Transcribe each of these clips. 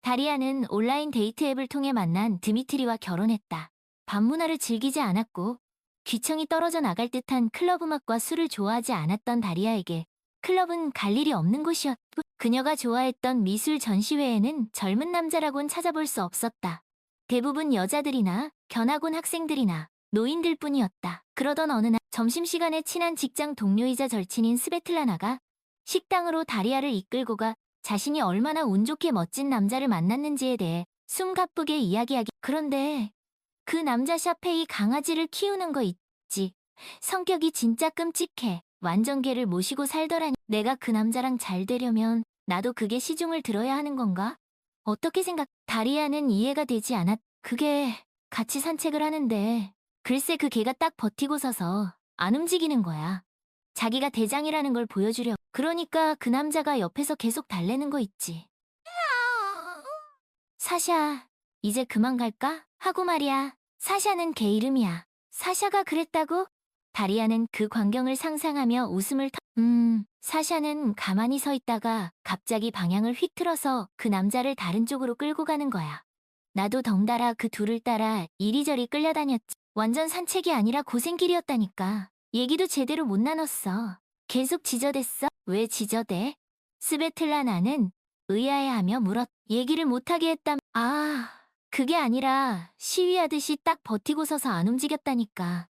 다리아는 온라인 데이트 앱을 통해 만난 드미트리와 결혼했다. 밤문화를 즐기지 않았고 귀청이 떨어져 나갈 듯한 클럽 음악과 술을 좋아하지 않았던 다리아에게 클럽은 갈 일이 없는 곳이었고 그녀가 좋아했던 미술 전시회에는 젊은 남자라곤 찾아볼 수 없었다. 대부분 여자들이나 견학온 학생들이나 노인들뿐이었다. 그러던 어느 날 점심시간에 친한 직장 동료이자 절친인 스베틀라나가 식당으로 다리아를 이끌고 가 자신이 얼마나 운 좋게 멋진 남자를 만났는지에 대해 숨가쁘게 이야기하기. 그런데 그 남자 샤페이 강아지를 키우는 거 있지. 성격이 진짜 끔찍해. 완전 개를 모시고 살더라니. 내가 그 남자랑 잘 되려면 나도 그게 시중을 들어야 하는 건가? 어떻게 생각? 다리아는 이해가 되지 않았. 그게 같이 산책을 하는데 글쎄 그 개가 딱 버티고 서서 안 움직이는 거야. 자기가 대장이라는 걸 보여주려. 그러니까 그 남자가 옆에서 계속 달래는 거 있지. 사샤, 이제 그만 갈까? 하고 말이야. 사샤는 걔 이름이야. 사샤가 그랬다고? 다리아는 그 광경을 상상하며 웃음을 사샤는 가만히 서 있다가 갑자기 방향을 휙 틀어서 그 남자를 다른 쪽으로 끌고 가는 거야. 나도 덩달아 그 둘을 따라 이리저리 끌려다녔지. 완전 산책이 아니라 고생길이었다니까. 얘기도 제대로 못 나눴어. 계속 지저댔어? 왜 지저대? 스베틀라나는 의아해하며 물었. 얘기를 못하게 했담. 아, 그게 아니라 시위하듯이 딱 버티고 서서 안 움직였다니까.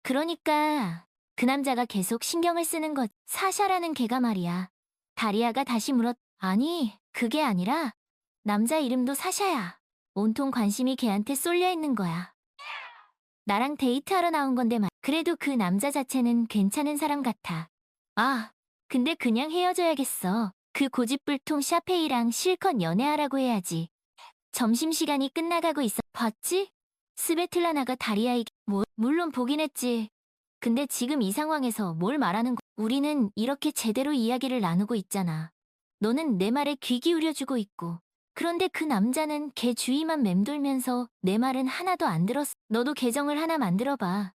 그러니까 그 남자가 계속 신경을 쓰는 것. 사샤라는 걔가 말이야. 다리아가 다시 물었. 아니, 그게 아니라 남자 이름도 사샤야. 온통 관심이 걔한테 쏠려 있는 거야. 나랑 데이트하러 나온 건데 그래도 그 남자 자체는 괜찮은 사람 같아. 아, 근데 그냥 헤어져야겠어. 그 고집불통 샤페이랑 실컷 연애하라고 해야지. 점심시간이 끝나가고 있어. 봤지? 스베틀라나가 다리아에게 물론 보긴 했지. 근데 지금 이 상황에서 뭘 말하는 거. 우리는 이렇게 제대로 이야기를 나누고 있잖아. 너는 내 말에 귀 기울여주고 있고. 그런데 그 남자는 걔 주위만 맴돌면서 내 말은 하나도 안 들었어. 너도 계정을 하나 만들어봐.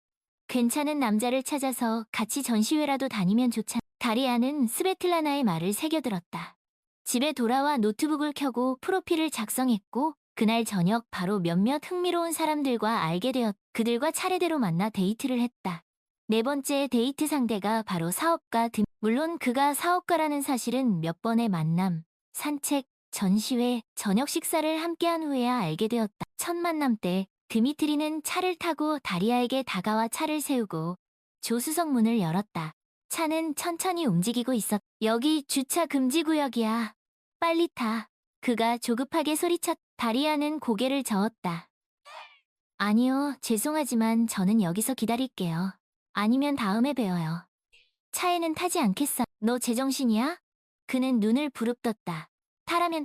괜찮은 남자를 찾아서 같이 전시회라도 다니면 좋잖아. 다리아는 스베틀라나의 말을 새겨들었다. 집에 돌아와 노트북을 켜고 프로필을 작성했고 그날 저녁 바로 몇몇 흥미로운 사람들과 알게 되었. 그들과 차례대로 만나 데이트를 했다. 네 번째 데이트 상대가 바로 사업가 물론 그가 사업가라는 사실은 몇 번의 만남, 산책, 전시회, 저녁 식사를 함께한 후에야 알게 되었다. 첫 만남 때 드미트리는 차를 타고 다리아에게 다가와 차를 세우고 조수석 문을 열었다. 차는 천천히 움직이고 있었. 여기 주차 금지 구역이야. 빨리 타. 그가 조급하게 소리쳤. 다리아는 고개를 저었다. 아니요, 죄송하지만 저는 여기서 기다릴게요. 아니면 다음에 뵈어요. 차에는 타지 않겠어. 너 제정신이야? 그는 눈을 부릅떴다. 타라면,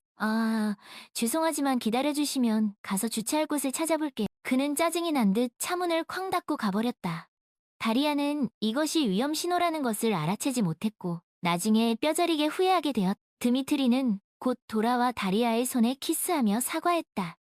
죄송하지만 기다려주시면 가서 주차할 곳을 찾아볼게. 그는 짜증이 난 듯 차문을 쾅 닫고 가버렸다. 다리아는 이것이 위험 신호라는 것을 알아채지 못했고 나중에 뼈저리게 후회하게 되었. 드미트리는 곧 돌아와 다리아의 손에 키스하며 사과했다.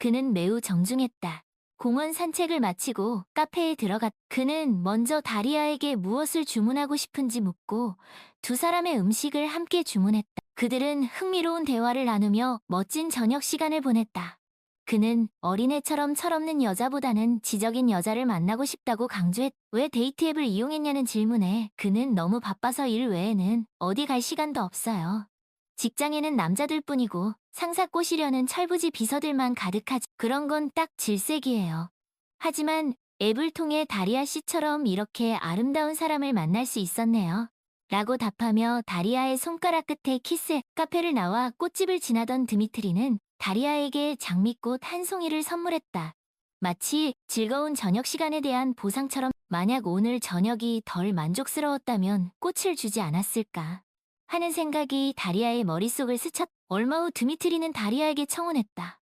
그는 매우 정중했다. 공원 산책을 마치고 카페에 들어갔. 그는 먼저 다리아에게 무엇을 주문하고 싶은지 묻고 두 사람의 음식을 함께 주문했다. 그들은 흥미로운 대화를 나누며 멋진 저녁 시간을 보냈다. 그는 어린애처럼 철없는 여자보다는 지적인 여자를 만나고 싶다고 강조했. 왜 데이트 앱을 이용했냐는 질문에 그는 너무 바빠서 일 외에는 어디 갈 시간도 없어요. 직장에는 남자들뿐이고 상사 꼬시려는 철부지 비서들만 가득하지. 그런 건 딱 질색이에요. 하지만 앱을 통해 다리아 씨처럼 이렇게 아름다운 사람을 만날 수 있었네요. 라고 답하며 다리아의 손가락 끝에 키스해. 카페를 나와 꽃집을 지나던 드미트리는 다리아에게 장미꽃 한 송이를 선물했다. 마치 즐거운 저녁 시간에 대한 보상처럼. 만약 오늘 저녁이 덜 만족스러웠다면 꽃을 주지 않았을까 하는 생각이 다리아의 머릿속을 스쳤. 얼마 후 드미트리는 다리아에게 청혼했다.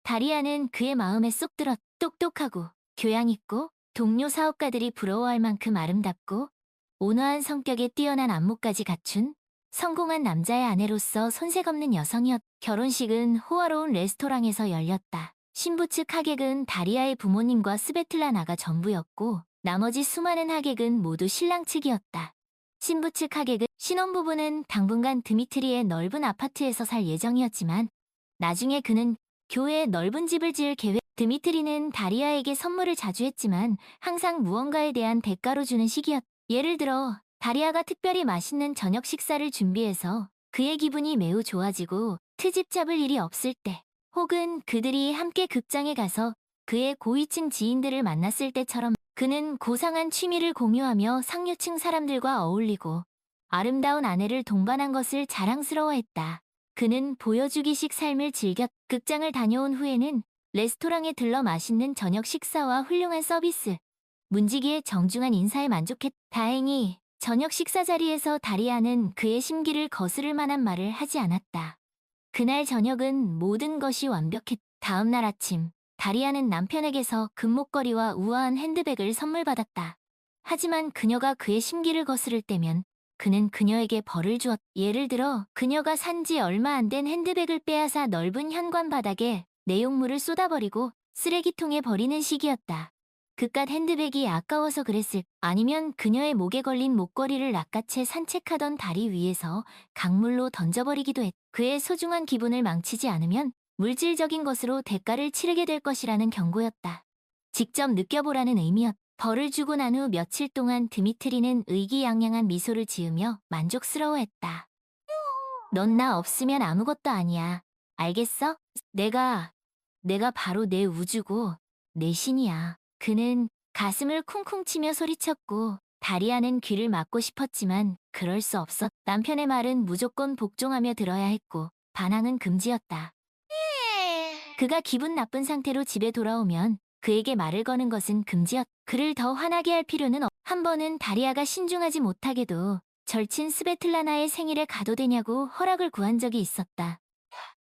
다리아는 그의 마음에 쏙 들었. 똑똑하고 교양 있고 동료 사업가들이 부러워할 만큼 아름답고 온화한 성격에 뛰어난 안무까지 갖춘 성공한 남자의 아내로서 손색 없는 여성이었. 결혼식은 호화로운 레스토랑에서 열렸다. 신부 측 하객은 다리아의 부모님과 스베틀라나가 전부였고 나머지 수많은 하객은 모두 신랑 측이었다. 신부 측 하객은 신혼부부는 당분간 드미트리의 넓은 아파트에서 살 예정이었지만 나중에 그는 교회에 넓은 집을 지을 계획. 드미트리는 다리아에게 선물을 자주 했지만 항상 무언가에 대한 대가로 주는 식이었다. 예를 들어 다리아가 특별히 맛있는 저녁 식사를 준비해서 그의 기분이 매우 좋아지고 트집 잡을 일이 없을 때, 혹은 그들이 함께 극장에 가서 그의 고위층 지인들을 만났을 때처럼 그는 고상한 취미를 공유하며 상류층 사람들과 어울리고 아름다운 아내를 동반한 것을 자랑스러워했다. 그는 보여주기식 삶을 즐겼. 극장을 다녀온 후에는 레스토랑에 들러 맛있는 저녁 식사와 훌륭한 서비스, 문지기의 정중한 인사에 만족했. 다행히 저녁 식사 자리에서 다리아는 그의 심기를 거스를 만한 말을 하지 않았다. 그날 저녁은 모든 것이 완벽했. 다음 날 아침, 다리아는 남편에게서 금목걸이와 우아한 핸드백을 선물 받았다. 하지만 그녀가 그의 심기를 거스를 때면 그는 그녀에게 벌을 주었. 예를 들어 그녀가 산 지 얼마 안 된 핸드백을 빼앗아 넓은 현관 바닥에 내용물을 쏟아버리고 쓰레기통에 버리는 식이었다. 그깟 핸드백이 아까워서 그랬을. 아니면 그녀의 목에 걸린 목걸이를 낚아채 산책하던 다리 위에서 강물로 던져버리기도 했. 그의 소중한 기분을 망치지 않으면 물질적인 것으로 대가를 치르게 될 것이라는 경고였다. 직접 느껴보라는 의미였. 벌을 주고 난 후 며칠 동안 드미트리는 의기양양한 미소를 지으며 만족스러워했다. 넌 나 없으면 아무것도 아니야. 알겠어? 내가 바로 내 우주고 내 신이야. 그는 가슴을 쿵쿵 치며 소리쳤고 다리아는 귀를 막고 싶었지만 그럴 수 없었. 남편의 말은 무조건 복종하며 들어야 했고 반항은 금지였다. 그가 기분 나쁜 상태로 집에 돌아오면 그에게 말을 거는 것은 금지였. 그를 더 화나게 할 필요는 없. 한 번은 다리아가 신중하지 못하게도 절친 스베틀라나의 생일에 가도 되냐고 허락을 구한 적이 있었다.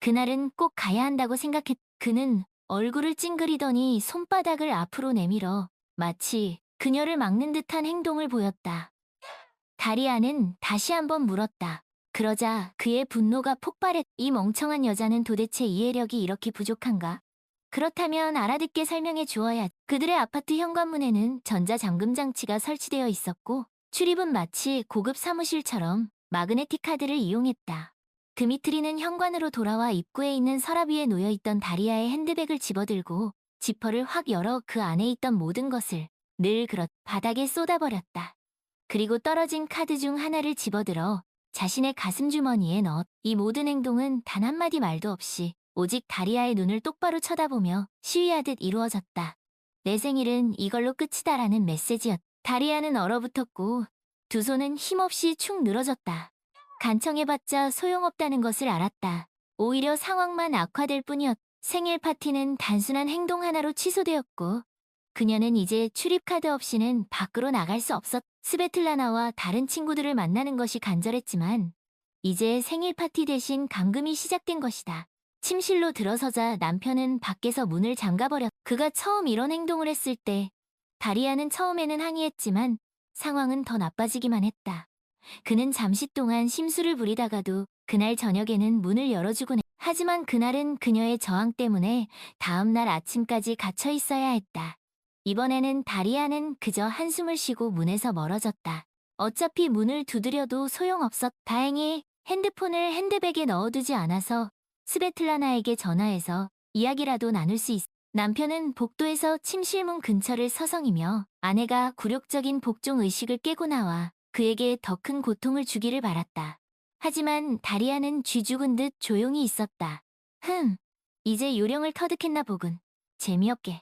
그날은 꼭 가야 한다고 생각했. 그는 얼굴을 찡그리더니 손바닥을 앞으로 내밀어 마치 그녀를 막는 듯한 행동을 보였다. 다리아는 다시 한번 물었다. 그러자 그의 분노가 폭발했. 이 멍청한 여자는 도대체 이해력이 이렇게 부족한가? 그렇다면 알아듣게 설명해 주어야. 그들의 아파트 현관문에는 전자잠금 장치가 설치되어 있었고 출입은 마치 고급 사무실처럼 마그네틱 카드를 이용했다. 드미트리는 현관으로 돌아와 입구에 있는 서랍 위에 놓여있던 다리아의 핸드백을 집어들고 지퍼를 확 열어 그 안에 있던 모든 것을 늘 그렇 바닥에 쏟아버렸다. 그리고 떨어진 카드 중 하나를 집어들어 자신의 가슴 주머니에 넣었. 이 모든 행동은 단 한마디 말도 없이 오직 다리아의 눈을 똑바로 쳐다보며 시위하듯 이루어졌다. 내 생일은 이걸로 끝이다라는 메시지였. 다리아는 얼어붙었고 두 손은 힘없이 축 늘어졌다. 간청해봤자 소용없다는 것을 알았다. 오히려 상황만 악화될 뿐이었. 생일 파티는 단순한 행동 하나로 취소되었고 그녀는 이제 출입카드 없이는 밖으로 나갈 수 없었. 스베틀라나와 다른 친구들을 만나는 것이 간절했지만 이제 생일 파티 대신 감금이 시작된 것이다. 침실로 들어서자 남편은 밖에서 문을 잠가버렸. 그가 처음 이런 행동을 했을 때 다리아는 처음에는 항의했지만 상황은 더 나빠지기만 했다. 그는 잠시 동안 심술을 부리다가도 그날 저녁에는 문을 열어주곤 했. 하지만 그날은 그녀의 저항 때문에 다음날 아침까지 갇혀 있어야 했다. 이번에는 다리아는 그저 한숨을 쉬고 문에서 멀어졌다. 어차피 문을 두드려도 소용없었. 다행히 핸드폰을 핸드백에 넣어두지 않아서 스베틀라나에게 전화해서 이야기라도 나눌 수 있. 남편은 복도에서 침실문 근처를 서성이며 아내가 굴욕적인 복종 의식을 깨고 나와 그에게 더 큰 고통을 주기를 바랐다. 하지만 다리아는 쥐 죽은 듯 조용히 있었다. 이제 요령을 터득했나 보군. 재미없게.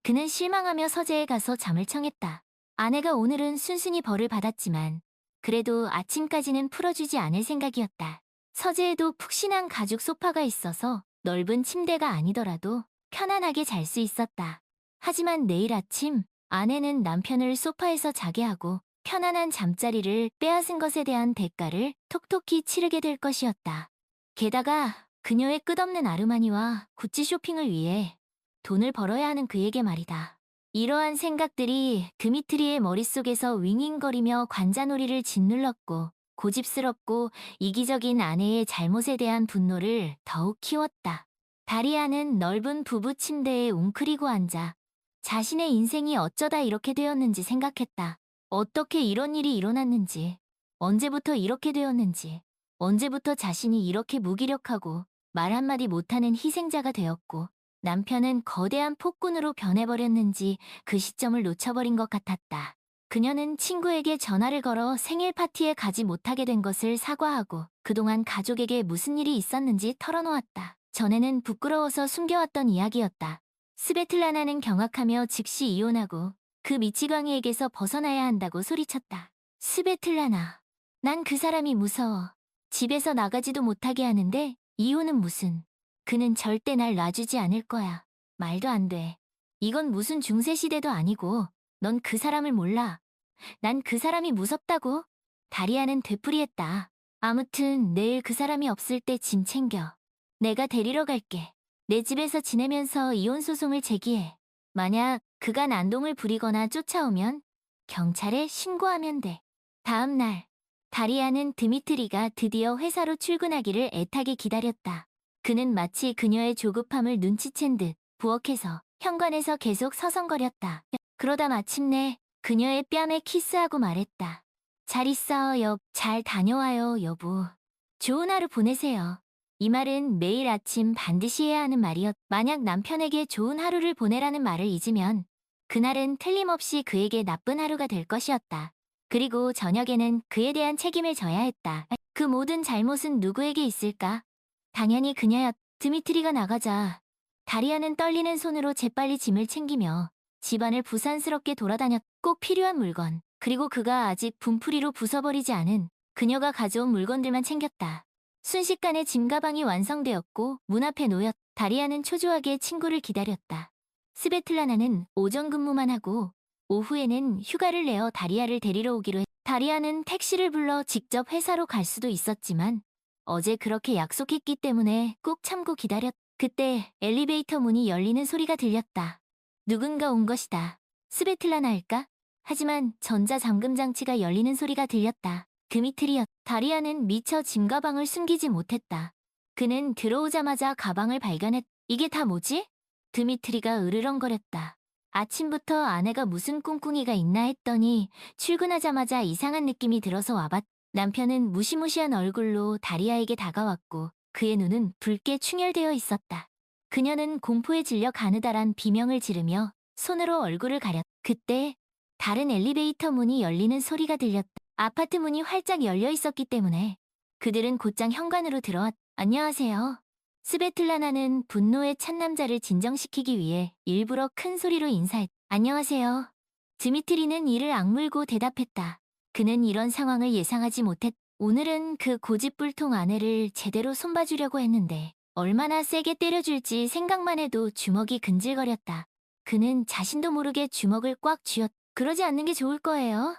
그는 실망하며 서재에 가서 잠을 청했다. 아내가 오늘은 순순히 벌을 받았지만 그래도 아침까지는 풀어주지 않을 생각이었다. 서재에도 푹신한 가죽 소파가 있어서 넓은 침대가 아니더라도 편안하게 잘 수 있었다. 하지만 내일 아침 아내는 남편을 소파에서 자게 하고 편안한 잠자리를 빼앗은 것에 대한 대가를 톡톡히 치르게 될 것이었다. 게다가 그녀의 끝없는 아르마니와 구찌 쇼핑을 위해 돈을 벌어야 하는 그에게 말이다. 이러한 생각들이 드미트리의 머릿속에서 윙윙거리며 관자놀이를 짓눌렀고 고집스럽고 이기적인 아내의 잘못에 대한 분노를 더욱 키웠다. 다리아는 넓은 부부 침대에 웅크리고 앉아 자신의 인생이 어쩌다 이렇게 되었는지 생각했다. 어떻게 이런 일이 일어났는지, 언제부터 이렇게 되었는지, 언제부터 자신이 이렇게 무기력하고 말 한마디 못하는 희생자가 되었고 남편은 거대한 폭군으로 변해버렸는지 그 시점을 놓쳐버린 것 같았다. 그녀는 친구에게 전화를 걸어 생일 파티에 가지 못하게 된 것을 사과하고 그동안 가족에게 무슨 일이 있었는지 털어놓았다. 전에는 부끄러워서 숨겨왔던 이야기였다. 스베틀라나는 경악하며 즉시 이혼하고 그 미치광이에게서 벗어나야 한다고 소리쳤다. 스베틀라나, 난 그 사람이 무서워. 집에서 나가지도 못하게 하는데 이혼은 무슨. 그는 절대 날 놔주지 않을 거야. 말도 안 돼. 이건 무슨 중세시대도 아니고 넌 그 사람을 몰라. 난 그 사람이 무섭다고. 다리아는 되풀이했다. 아무튼 내일 그 사람이 없을 때 짐 챙겨. 내가 데리러 갈게. 내 집에서 지내면서 이혼 소송을 제기해. 만약 그가 난동을 부리거나 쫓아오면 경찰에 신고하면 돼. 다음 날, 다리아는 드미트리가 드디어 회사로 출근하기를 애타게 기다렸다. 그는 마치 그녀의 조급함을 눈치챈 듯 부엌에서 현관에서 계속 서성거렸다. 그러다 마침내 그녀의 뺨에 키스하고 말했다. 잘 있어, 잘 다녀와요, 여보. 좋은 하루 보내세요. 이 말은 매일 아침 반드시 해야 하는 말이었. 만약 남편에게 좋은 하루를 보내라는 말을 잊으면 그날은 틀림없이 그에게 나쁜 하루가 될 것이었다. 그리고 저녁에는 그에 대한 책임을 져야 했다. 그 모든 잘못은 누구에게 있을까? 당연히 그녀였. 드미트리가 나가자 다리아는 떨리는 손으로 재빨리 짐을 챙기며 집안을 부산스럽게 돌아다녔. 꼭 필요한 물건, 그리고 그가 아직 분풀이로 부숴버리지 않은 그녀가 가져온 물건들만 챙겼다. 순식간에 짐 가방이 완성되었고 문 앞에 놓였. 다리아는 초조하게 친구를 기다렸다. 스베틀라나는 오전 근무만 하고 오후에는 휴가를 내어 다리아를 데리러 오기로 했. 다리아는 택시를 불러 직접 회사로 갈 수도 있었지만 어제 그렇게 약속했기 때문에 꼭 참고 기다렸. 그때 엘리베이터 문이 열리는 소리가 들렸다. 누군가 온 것이다. 스베틀라나일까? 하지만 전자잠금 장치가 열리는 소리가 들렸다. 드미트리였. 다리아는 미처 짐 가방을 숨기지 못했다. 그는 들어오자마자 가방을 발견했. 이게 다 뭐지? 드미트리가 으르렁거렸다. 아침부터 아내가 무슨 꿍꿍이가 있나 했더니 출근하자마자 이상한 느낌이 들어서 와봤. 남편은 무시무시한 얼굴로 다리아에게 다가왔고 그의 눈은 붉게 충혈되어 있었다. 그녀는 공포에 질려 가느다란 비명을 지르며 손으로 얼굴을 가렸. 그때 다른 엘리베이터 문이 열리는 소리가 들렸다. 아파트 문이 활짝 열려 있었기 때문에 그들은 곧장 현관으로 들어왔. 안녕하세요. 스베틀라나는 분노에 찬 남자를 진정시키기 위해 일부러 큰 소리로 인사했. 안녕하세요. 드미트리는 이를 악물고 대답했다. 그는 이런 상황을 예상하지 못했. 오늘은 그 고집불통 아내를 제대로 손봐주려고 했는데 얼마나 세게 때려줄지 생각만 해도 주먹이 근질거렸다. 그는 자신도 모르게 주먹을 꽉 쥐었. 그러지 않는 게 좋을 거예요.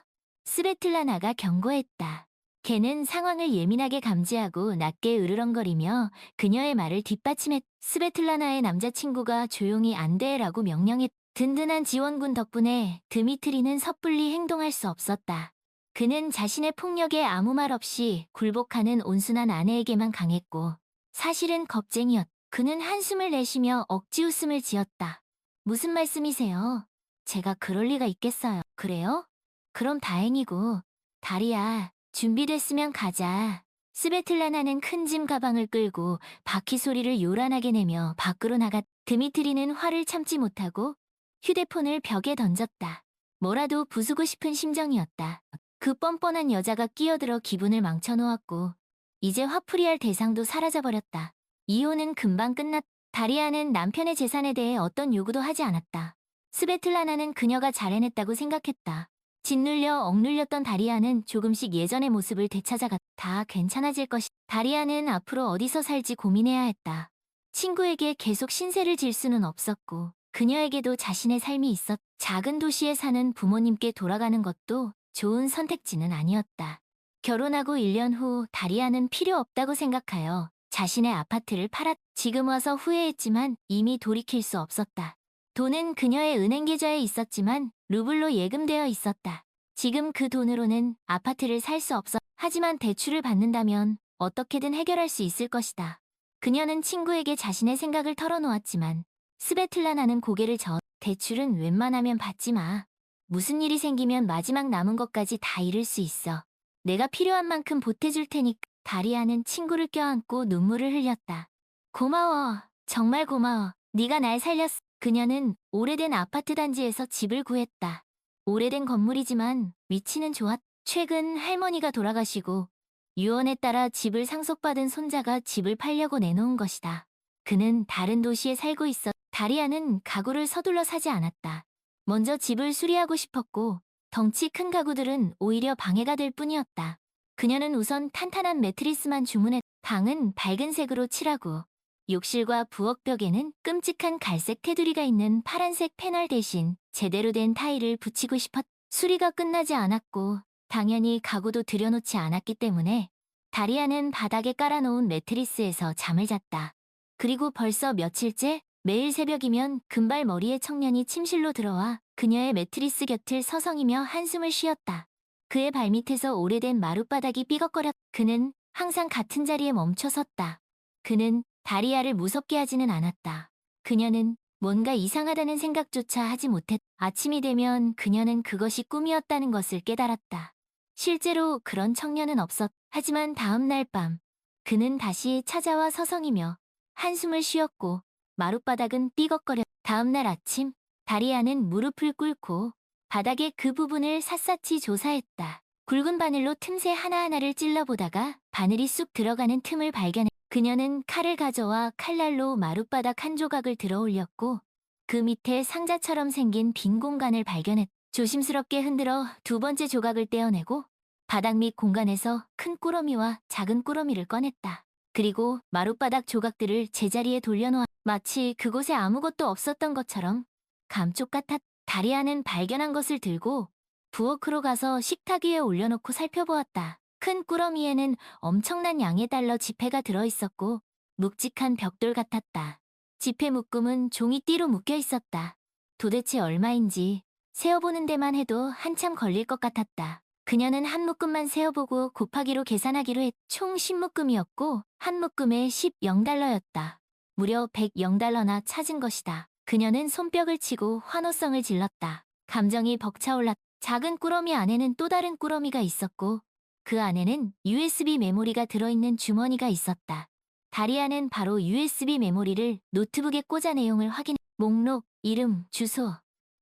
스베틀라나가 경고했다. 걔는 상황을 예민하게 감지하고 낮게 으르렁거리며 그녀의 말을 뒷받침했. 스베틀라나의 남자친구가 조용히 안 돼라고 명령했. 든든한 지원군 덕분에 드미트리는 섣불리 행동할 수 없었다. 그는 자신의 폭력에 아무 말 없이 굴복하는 온순한 아내에게만 강했고 사실은 겁쟁이였. 그는 한숨을 내쉬며 억지 웃음을 지었다. 무슨 말씀이세요? 제가 그럴 리가 있겠어요. 그래요? 그럼 다행이고. 다리야, 준비됐으면 가자. 스베틀라나는 큰 짐 가방을 끌고 바퀴 소리를 요란하게 내며 밖으로 나갔. 드미트리는 화를 참지 못하고 휴대폰을 벽에 던졌다. 뭐라도 부수고 싶은 심정이었다. 그 뻔뻔한 여자가 끼어들어 기분을 망쳐놓았고 이제 화풀이할 대상도 사라져버렸다. 이혼은 금방 끝났. 다리아는 남편의 재산에 대해 어떤 요구도 하지 않았다. 스베틀라나는 그녀가 잘 해냈다고 생각했다. 짓눌려 억눌렸던 다리아는 조금씩 예전의 모습을 되찾아갔다. 다 괜찮아질 것이. 다리아는 앞으로 어디서 살지 고민해야 했다. 친구에게 계속 신세를 질 수는 없었고 그녀에게도 자신의 삶이 있었. 작은 도시에 사는 부모님께 돌아가는 것도 좋은 선택지는 아니었다. 결혼하고 1년 후 다리아는 필요 없다고 생각하여 자신의 아파트를 팔았. 지금 와서 후회했지만 이미 돌이킬 수 없었다. 돈은 그녀의 은행 계좌에 있었지만 루블로 예금되어 있었다. 지금 그 돈으로는 아파트를 살 수 없었. 하지만 대출을 받는다면 어떻게든 해결할 수 있을 것이다. 그녀는 친구에게 자신의 생각을 털어놓았지만 스베틀라나는 고개를 저었. 대출은 웬만하면 받지 마. 무슨 일이 생기면 마지막 남은 것까지 다 잃을 수 있어. 내가 필요한 만큼 보태줄 테니까. 다리아는 친구를 껴안고 눈물을 흘렸다. 고마워. 정말 고마워. 네가 날 살렸어. 그녀는 오래된 아파트 단지에서 집을 구했다. 오래된 건물이지만 위치는 좋았. 최근 할머니가 돌아가시고 유언에 따라 집을 상속받은 손자가 집을 팔려고 내놓은 것이다. 그는 다른 도시에 살고 있어. 다리아는 가구를 서둘러 사지 않았다. 먼저 집을 수리하고 싶었고 덩치 큰 가구들은 오히려 방해가 될 뿐이었다. 그녀는 우선 탄탄한 매트리스만 주문했. 방은 밝은 색으로 칠하고 욕실과 부엌벽에는 끔찍한 갈색 테두리가 있는 파란색 패널 대신 제대로 된 타일을 붙이고 싶었. 수리가 끝나지 않았고 당연히 가구도 들여놓지 않았기 때문에 다리아는 바닥에 깔아놓은 매트리스에서 잠을 잤다. 그리고 벌써 며칠째 매일 새벽이면 금발머리의 청년이 침실로 들어와 그녀의 매트리스 곁을 서성이며 한숨을 쉬었다. 그의 발밑에서 오래된 마룻바닥이 삐걱거렸. 그는 항상 같은 자리에 멈춰 섰다. 그는 다리아를 무섭게 하지는 않았다. 그녀는 뭔가 이상하다는 생각조차 하지 못했. 아침이 되면 그녀는 그것이 꿈이었다는 것을 깨달았다. 실제로 그런 청년은 없었. 하지만 다음 날 밤 그는 다시 찾아와 서성이며 한숨을 쉬었고 마룻바닥은 삐걱거려. 다음 날 아침 다리아는 무릎을 꿇고 바닥의 그 부분을 샅샅이 조사했다. 굵은 바늘로 틈새 하나하나를 찔러보다가 바늘이 쑥 들어가는 틈을 발견해. 그녀는 칼을 가져와 칼날로 마룻바닥 한 조각을 들어 올렸고 그 밑에 상자처럼 생긴 빈 공간을 발견했. 조심스럽게 흔들어 두 번째 조각을 떼어내고 바닥 밑 공간에서 큰 꾸러미와 작은 꾸러미를 꺼냈다. 그리고 마룻바닥 조각들을 제자리에 돌려놓아. 마치 그곳에 아무것도 없었던 것처럼 감쪽 같았. 다리아는 발견한 것을 들고 부엌으로 가서 식탁 위에 올려놓고 살펴보았다. 큰 꾸러미에는 엄청난 양의 달러 지폐가 들어있었고 묵직한 벽돌 같았다. 지폐 묶음은 종이띠로 묶여 있었다. 도대체 얼마인지 세어보는 데만 해도 한참 걸릴 것 같았다. 그녀는 한 묶음만 세어보고 곱하기로 계산하기로 했. 총 10묶음이었고 한 묶음에 10달러였다. 무려 100달러나 찾은 것이다. 그녀는 손뼉을 치고 환호성을 질렀다. 감정이 벅차올랐다. 작은 꾸러미 안에는 또 다른 꾸러미가 있었고 그 안에는 USB 메모리가 들어있는 주머니가 있었다. 다리아는 바로 USB 메모리를 노트북에 꽂아 내용을 확인해. 목록, 이름, 주소,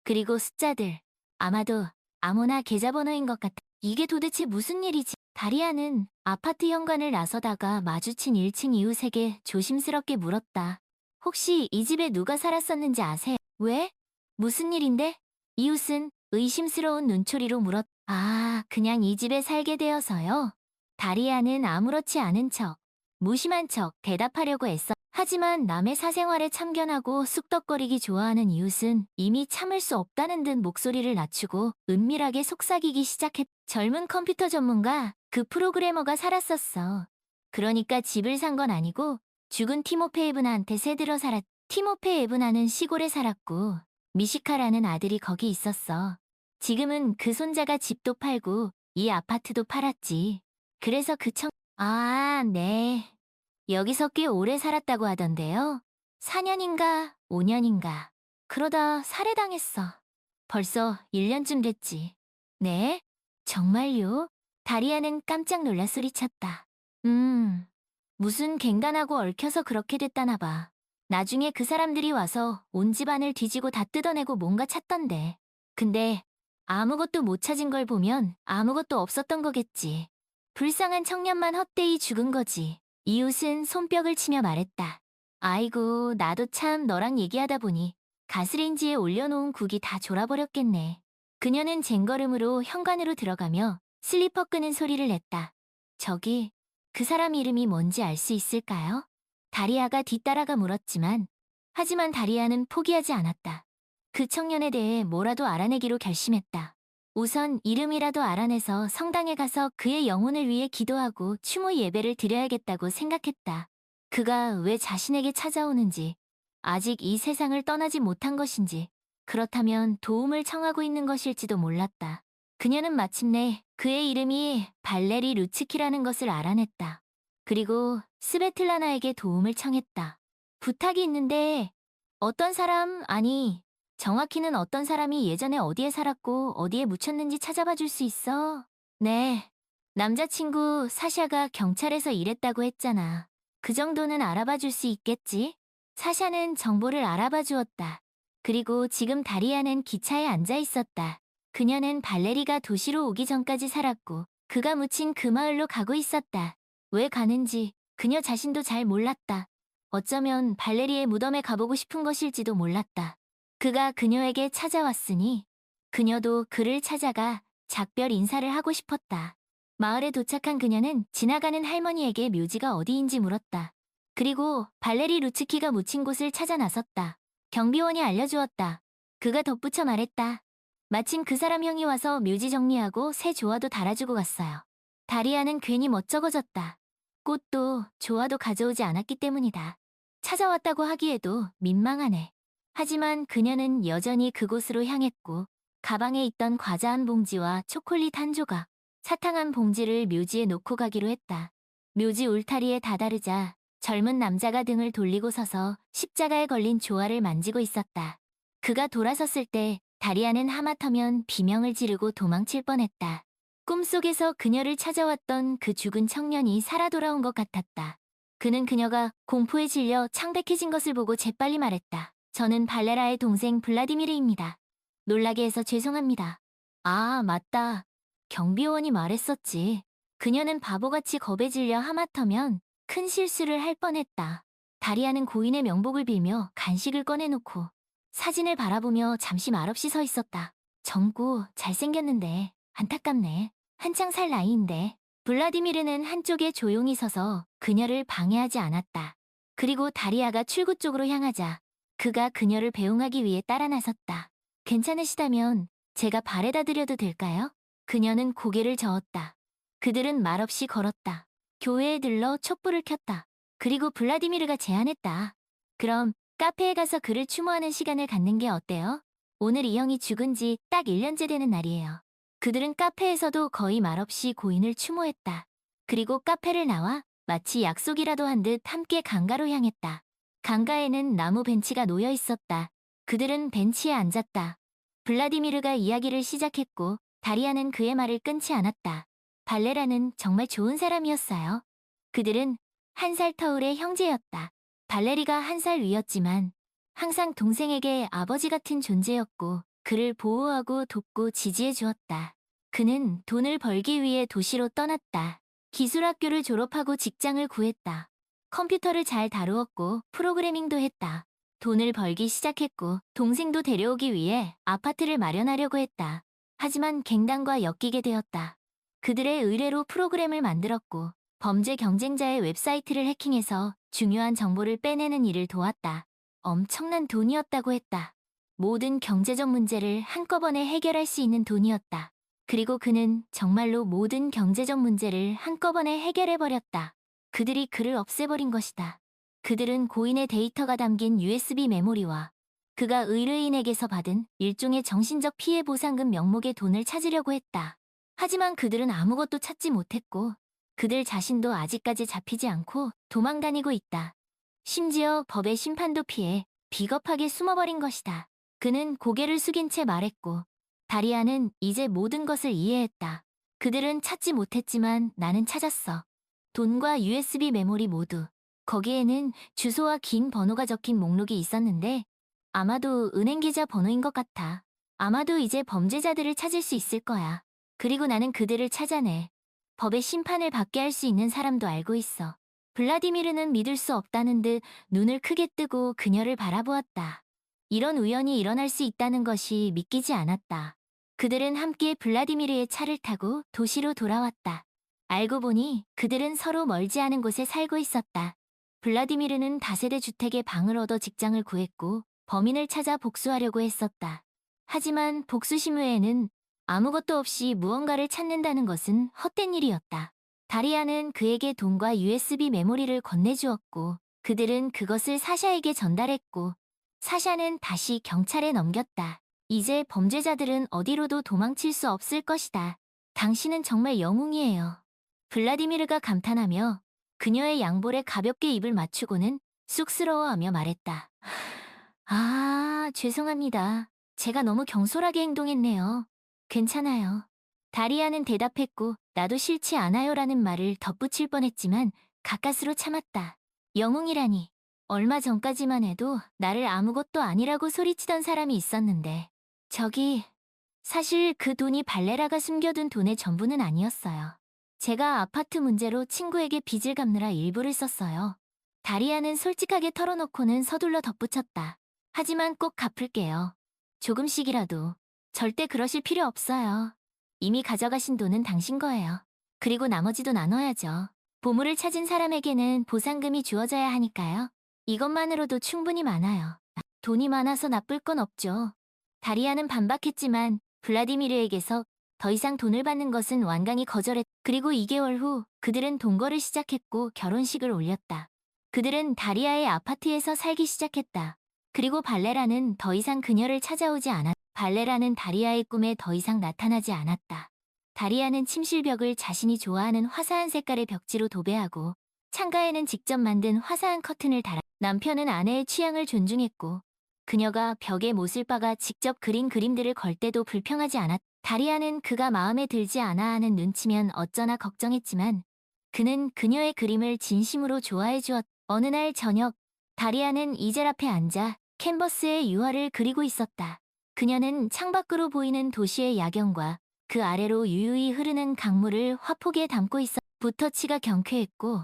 그리고 숫자들. 아마도 아무나 계좌번호인 것 같아. 이게 도대체 무슨 일이지? 다리아는 아파트 현관을 나서다가 마주친 1층 이웃에게 조심스럽게 물었다. 혹시 이 집에 누가 살았었는지 아세요? 왜? 무슨 일인데? 이웃은 의심스러운 눈초리로 물었. 아, 그냥 이 집에 살게 되어서요. 다리아는 아무렇지 않은 척, 무심한 척 대답하려고 애써. 하지만 남의 사생활에 참견하고 쑥덕거리기 좋아하는 이웃은 이미 참을 수 없다는 듯 목소리를 낮추고 은밀하게 속삭이기 시작했. 젊은 컴퓨터 전문가, 그 프로그래머가 살았었어. 그러니까 집을 산 건 아니고 죽은 티모페 에브나한테 새들어 살았. 티모페 에브나는 시골에 살았고 미시카라는 아들이 거기 있었어. 지금은 그 손자가 집도 팔고 이 아파트도 팔았지. 그래서 아, 네. 여기서 꽤 오래 살았다고 하던데요. 4년인가 5년인가. 그러다 살해당했어. 벌써 1년쯤 됐지. 네? 정말요? 다리아는 깜짝 놀라 소리쳤다. 무슨 갱단하고 얽혀서 그렇게 됐다나 봐. 나중에 그 사람들이 와서 온 집안을 뒤지고 다 뜯어내고 뭔가 찾던데. 근데 아무것도 못 찾은 걸 보면 아무것도 없었던 거겠지. 불쌍한 청년만 헛되이 죽은 거지. 이웃은 손뼉을 치며 말했다. 아이고, 나도 참 너랑 얘기하다 보니 가스레인지에 올려놓은 국이 다 졸아버렸겠네. 그녀는 쟁걸음으로 현관으로 들어가며 슬리퍼 끄는 소리를 냈다. 저기, 그 사람 이름이 뭔지 알 수 있을까요? 다리아가 뒤따라가 물었지만, 하지만 다리아는 포기하지 않았다. 그 청년에 대해 뭐라도 알아내기로 결심했다. 우선 이름이라도 알아내서 성당에 가서 그의 영혼을 위해 기도하고 추모 예배를 드려야겠다고 생각했다. 그가 왜 자신에게 찾아오는지, 아직 이 세상을 떠나지 못한 것인지, 그렇다면 도움을 청하고 있는 것일지도 몰랐다. 그녀는 마침내 그의 이름이 발레리 루츠키라는 것을 알아냈다. 그리고 스베틀라나에게 도움을 청했다. 부탁이 있는데 어떤 사람, 아니 정확히는 어떤 사람이 예전에 어디에 살았고 어디에 묻혔는지 찾아봐 줄 수 있어? 네. 남자친구 사샤가 경찰에서 일했다고 했잖아. 그 정도는 알아봐 줄 수 있겠지? 사샤는 정보를 알아봐 주었다. 그리고 지금 다리아는 기차에 앉아 있었다. 그녀는 발레리가 도시로 오기 전까지 살았고 그가 묻힌 그 마을로 가고 있었다. 왜 가는지 그녀 자신도 잘 몰랐다. 어쩌면 발레리의 무덤에 가보고 싶은 것일지도 몰랐다. 그가 그녀에게 찾아왔으니 그녀도 그를 찾아가 작별 인사를 하고 싶었다. 마을에 도착한 그녀는 지나가는 할머니에게 묘지가 어디인지 물었다. 그리고 발레리 루츠키가 묻힌 곳을 찾아 나섰다. 경비원이 알려주었다. 그가 덧붙여 말했다. 마침 그 사람 형이 와서 묘지 정리하고 새 조화도 달아주고 갔어요. 다리아는 괜히 멋쩍어졌다. 꽃도 조화도 가져오지 않았기 때문이다. 찾아왔다고 하기에도 민망하네. 하지만 그녀는 여전히 그곳으로 향했고 가방에 있던 과자 한 봉지와 초콜릿 한 조각, 사탕 한 봉지를 묘지에 놓고 가기로 했다. 묘지 울타리에 다다르자 젊은 남자가 등을 돌리고 서서 십자가에 걸린 조화를 만지고 있었다. 그가 돌아섰을 때 다리아는 하마터면 비명을 지르고 도망칠 뻔했다. 꿈속에서 그녀를 찾아왔던 그 죽은 청년이 살아 돌아온 것 같았다. 그는 그녀가 공포에 질려 창백해진 것을 보고 재빨리 말했다. 저는 발레라의 동생 블라디미르입니다. 놀라게 해서 죄송합니다. 아, 맞다. 경비원이 말했었지. 그녀는 바보같이 겁에 질려 하마터면 큰 실수를 할 뻔했다. 다리아는 고인의 명복을 빌며 간식을 꺼내놓고 사진을 바라보며 잠시 말없이 서 있었다. 젊고 잘생겼는데 안타깝네. 한창 살 나이인데. 블라디미르는 한쪽에 조용히 서서 그녀를 방해하지 않았다. 그리고 다리아가 출구 쪽으로 향하자 그가 그녀를 배웅하기 위해 따라 나섰다. 괜찮으시다면 제가 발에다 드려도 될까요? 그녀는 고개를 저었다. 그들은 말없이 걸었다. 교회에 들러 촛불을 켰다. 그리고 블라디미르가 제안했다. 그럼 카페에 가서 그를 추모하는 시간을 갖는 게 어때요? 오늘 이 형이 죽은 지 딱 1년째 되는 날이에요. 그들은 카페에서도 거의 말없이 고인을 추모했다. 그리고 카페를 나와 마치 약속이라도 한 듯 함께 강가로 향했다. 강가에는 나무 벤치가 놓여 있었다. 그들은 벤치에 앉았다. 블라디미르가 이야기를 시작했고 다리아는 그의 말을 끊지 않았다. 발레라는 정말 좋은 사람이었어요. 그들은 한 살 터울의 형제였다. 발레리가 한 살 위였지만 항상 동생에게 아버지 같은 존재였고 그를 보호하고 돕고 지지해 주었다. 그는 돈을 벌기 위해 도시로 떠났다. 기술학교를 졸업하고 직장을 구했다. 컴퓨터를 잘 다루었고 프로그래밍도 했다. 돈을 벌기 시작했고 동생도 데려오기 위해 아파트를 마련하려고 했다. 하지만 갱단과 엮이게 되었다. 그들의 의뢰로 프로그램을 만들었고 범죄 경쟁자의 웹사이트를 해킹해서 중요한 정보를 빼내는 일을 도왔다. 엄청난 돈이었다고 했다. 모든 경제적 문제를 한꺼번에 해결할 수 있는 돈이었다. 그리고 그는 정말로 모든 경제적 문제를 한꺼번에 해결해버렸다. 그들이 그를 없애버린 것이다. 그들은 고인의 데이터가 담긴 USB 메모리와 그가 의뢰인에게서 받은 일종의 정신적 피해 보상금 명목의 돈을 찾으려고 했다. 하지만 그들은 아무것도 찾지 못했고 그들 자신도 아직까지 잡히지 않고 도망다니고 있다. 심지어 법의 심판도 피해 비겁하게 숨어버린 것이다. 그는 고개를 숙인 채 말했고 다리아는 이제 모든 것을 이해했다. 그들은 찾지 못했지만 나는 찾았어. 돈과 USB 메모리 모두. 거기에는 주소와 긴 번호가 적힌 목록이 있었는데 아마도 은행 계좌 번호인 것 같아. 아마도 이제 범죄자들을 찾을 수 있을 거야. 그리고 나는 그들을 찾아내. 법의 심판을 받게 할 수 있는 사람도 알고 있어. 블라디미르는 믿을 수 없다는 듯 눈을 크게 뜨고 그녀를 바라보았다. 이런 우연이 일어날 수 있다는 것이 믿기지 않았다. 그들은 함께 블라디미르의 차를 타고 도시로 돌아왔다. 알고 보니 그들은 서로 멀지 않은 곳에 살고 있었다. 블라디미르는 다세대 주택에 방을 얻어 직장을 구했고 범인을 찾아 복수하려고 했었다. 하지만 복수심 외에는 아무것도 없이 무언가를 찾는다는 것은 헛된 일이었다. 다리아는 그에게 돈과 USB 메모리를 건네주었고 그들은 그것을 사샤에게 전달했고 사샤는 다시 경찰에 넘겼다. 이제 범죄자들은 어디로도 도망칠 수 없을 것이다. 당신은 정말 영웅이에요. 블라디미르가 감탄하며 그녀의 양볼에 가볍게 입을 맞추고는 쑥스러워하며 말했다. 아, 죄송합니다. 제가 너무 경솔하게 행동했네요. 괜찮아요. 다리아는 대답했고 나도 싫지 않아요라는 말을 덧붙일 뻔했지만 가까스로 참았다. 영웅이라니. 얼마 전까지만 해도 나를 아무것도 아니라고 소리치던 사람이 있었는데. 저기, 사실 그 돈이 발레라가 숨겨둔 돈의 전부는 아니었어요. 제가 아파트 문제로 친구에게 빚을 갚느라 일부를 썼어요. 다리아는 솔직하게 털어놓고는 서둘러 덧붙였다. 하지만 꼭 갚을게요. 조금씩이라도. 절대 그러실 필요 없어요. 이미 가져가신 돈은 당신 거예요. 그리고 나머지도 나눠야죠. 보물을 찾은 사람에게는 보상금이 주어져야 하니까요. 이것만으로도 충분히 많아요. 돈이 많아서 나쁠 건 없죠. 다리아는 반박했지만 블라디미르에게서 더 이상 돈을 받는 것은 완강히 거절했. 그리고 2개월 후 그들은 동거를 시작했고 결혼식을 올렸다. 그들은 다리아의 아파트에서 살기 시작했다. 그리고 발레라는 더 이상 그녀를 찾아오지 않았다. 발레라는 다리아의 꿈에 더 이상 나타나지 않았다. 다리아는 침실벽을 자신이 좋아하는 화사한 색깔의 벽지로 도배하고 창가에는 직접 만든 화사한 커튼을 달아. 남편은 아내의 취향을 존중했고 그녀가 벽에 못을 박아 직접 그린 그림들을 걸 때도 불평하지 않았다. 다리아는 그가 마음에 들지 않아 하는 눈치면 어쩌나 걱정했지만 그는 그녀의 그림을 진심으로 좋아해 주었다. 어느 날 저녁, 다리아는 이젤 앞에 앉아 캔버스에 유화를 그리고 있었다. 그녀는 창밖으로 보이는 도시의 야경과 그 아래로 유유히 흐르는 강물을 화폭에 담고 있었다. 붓터치가 경쾌했고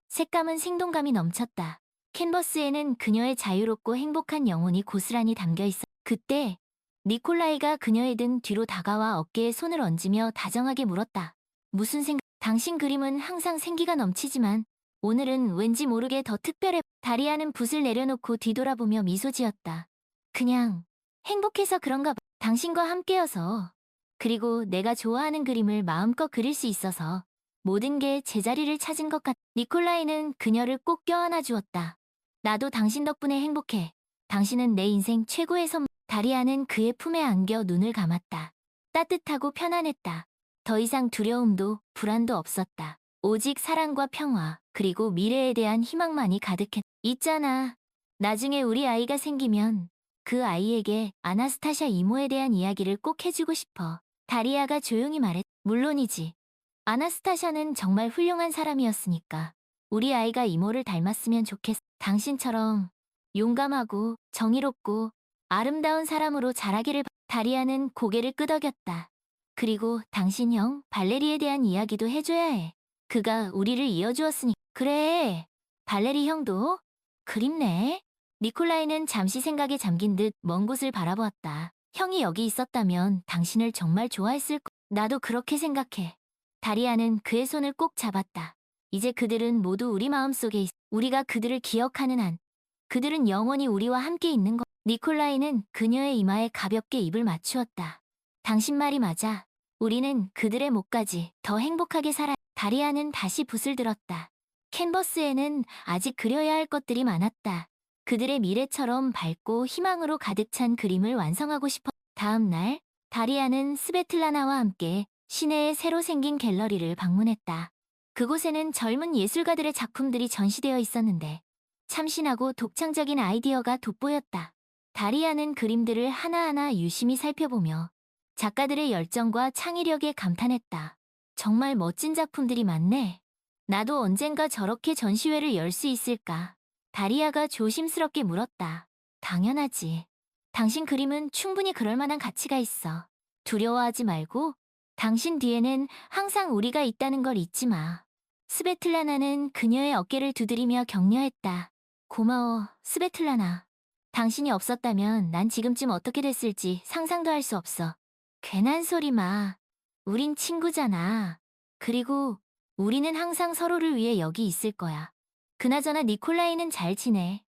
색감은 생동감이 넘쳤다. 캔버스에는 그녀의 자유롭고 행복한 영혼이 고스란히 담겨 있었다. 그때 니콜라이가 그녀의 등 뒤로 다가와 어깨에 손을 얹으며 다정하게 물었다. 무슨 생각? 당신 그림은 항상 생기가 넘치지만 오늘은 왠지 모르게 더 특별해. 다리아는 붓을 내려놓고 뒤돌아보며 미소 지었다. 그냥 행복해서 그런가 봐. 당신과 함께여서. 그리고 내가 좋아하는 그림을 마음껏 그릴 수 있어서 모든 게 제자리를 찾은 것 같. 니콜라이는 그녀를 꼭 껴안아 주었다. 나도 당신 덕분에 행복해. 당신은 내 인생 최고의 선물. 다리아는 그의 품에 안겨 눈을 감았다. 따뜻하고 편안했다. 더 이상 두려움도 불안도 없었다. 오직 사랑과 평화, 그리고 미래에 대한 희망만이 가득했다. 있잖아. 나중에 우리 아이가 생기면 그 아이에게 아나스타샤 이모에 대한 이야기를 꼭 해주고 싶어. 다리아가 조용히 말했다. 물론이지. 아나스타샤는 정말 훌륭한 사람이었으니까. 우리 아이가 이모를 닮았으면 좋겠어. 당신처럼 용감하고 정의롭고 아름다운 사람으로 자라기를. 다리아는 고개를 끄덕였다. 그리고 당신 형 발레리에 대한 이야기도 해줘야 해. 그가 우리를 이어주었으니. 그래. 발레리 형도? 그립네. 니콜라이는 잠시 생각에 잠긴 듯 먼 곳을 바라보았다. 형이 여기 있었다면 당신을 정말 좋아했을 거. 나도 그렇게 생각해. 다리아는 그의 손을 꼭 잡았다. 이제 그들은 모두 우리 마음속에 있어. 우리가 그들을 기억하는 한 그들은 영원히 우리와 함께 있는 것. 니콜라이는 그녀의 이마에 가볍게 입을 맞추었다. 당신 말이 맞아. 우리는 그들의 목까지 더 행복하게 살아. 다리아는 다시 붓을 들었다. 캔버스에는 아직 그려야 할 것들이 많았다. 그들의 미래처럼 밝고 희망으로 가득 찬 그림을 완성하고 싶어. 다음 날, 다리아는 스베틀라나와 함께 시내에 새로 생긴 갤러리를 방문했다. 그곳에는 젊은 예술가들의 작품들이 전시되어 있었는데 참신하고 독창적인 아이디어가 돋보였다. 다리아는 그림들을 하나하나 유심히 살펴보며 작가들의 열정과 창의력에 감탄했다. 정말 멋진 작품들이 많네. 나도 언젠가 저렇게 전시회를 열 수 있을까? 다리아가 조심스럽게 물었다. 당연하지. 당신 그림은 충분히 그럴 만한 가치가 있어. 두려워하지 말고 당신 뒤에는 항상 우리가 있다는 걸 잊지 마. 스베틀라나는 그녀의 어깨를 두드리며 격려했다. 고마워, 스베틀라나. 당신이 없었다면 난 지금쯤 어떻게 됐을지 상상도 할 수 없어. 괜한 소리 마. 우린 친구잖아. 그리고 우리는 항상 서로를 위해 여기 있을 거야. 그나저나 니콜라이는 잘 지내.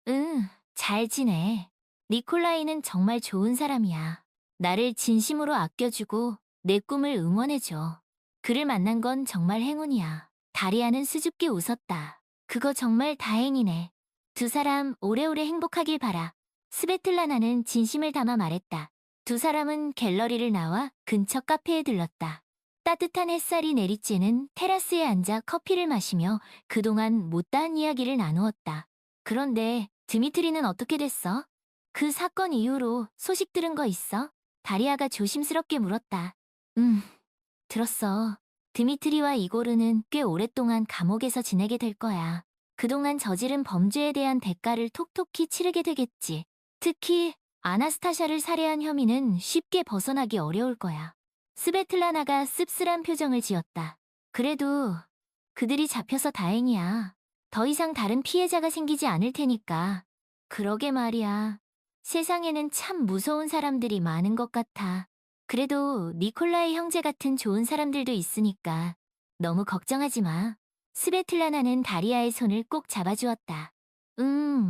응, 잘 지내. 니콜라이는 정말 좋은 사람이야. 나를 진심으로 아껴주고 내 꿈을 응원해줘. 그를 만난 건 정말 행운이야. 다리아는 수줍게 웃었다. 그거 정말 다행이네. 두 사람 오래오래 행복하길 바라. 스베틀라나는 진심을 담아 말했다. 두 사람은 갤러리를 나와 근처 카페에 들렀다. 따뜻한 햇살이 내리쬐는 테라스에 앉아 커피를 마시며 그동안 못다한 이야기를 나누었다. 그런데 드미트리는 어떻게 됐어? 그 사건 이후로 소식 들은 거 있어? 다리아가 조심스럽게 물었다. 들었어. 드미트리와 이고르는 꽤 오랫동안 감옥에서 지내게 될 거야. 그동안 저지른 범죄에 대한 대가를 톡톡히 치르게 되겠지. 특히 아나스타샤를 살해한 혐의는 쉽게 벗어나기 어려울 거야. 스베틀라나가 씁쓸한 표정을 지었다. 그래도 그들이 잡혀서 다행이야. 더 이상 다른 피해자가 생기지 않을 테니까. 그러게 말이야. 세상에는 참 무서운 사람들이 많은 것 같아. 그래도 니콜라이 형제 같은 좋은 사람들도 있으니까 너무 걱정하지 마. 스베틀라나는 다리아의 손을 꼭 잡아주었다.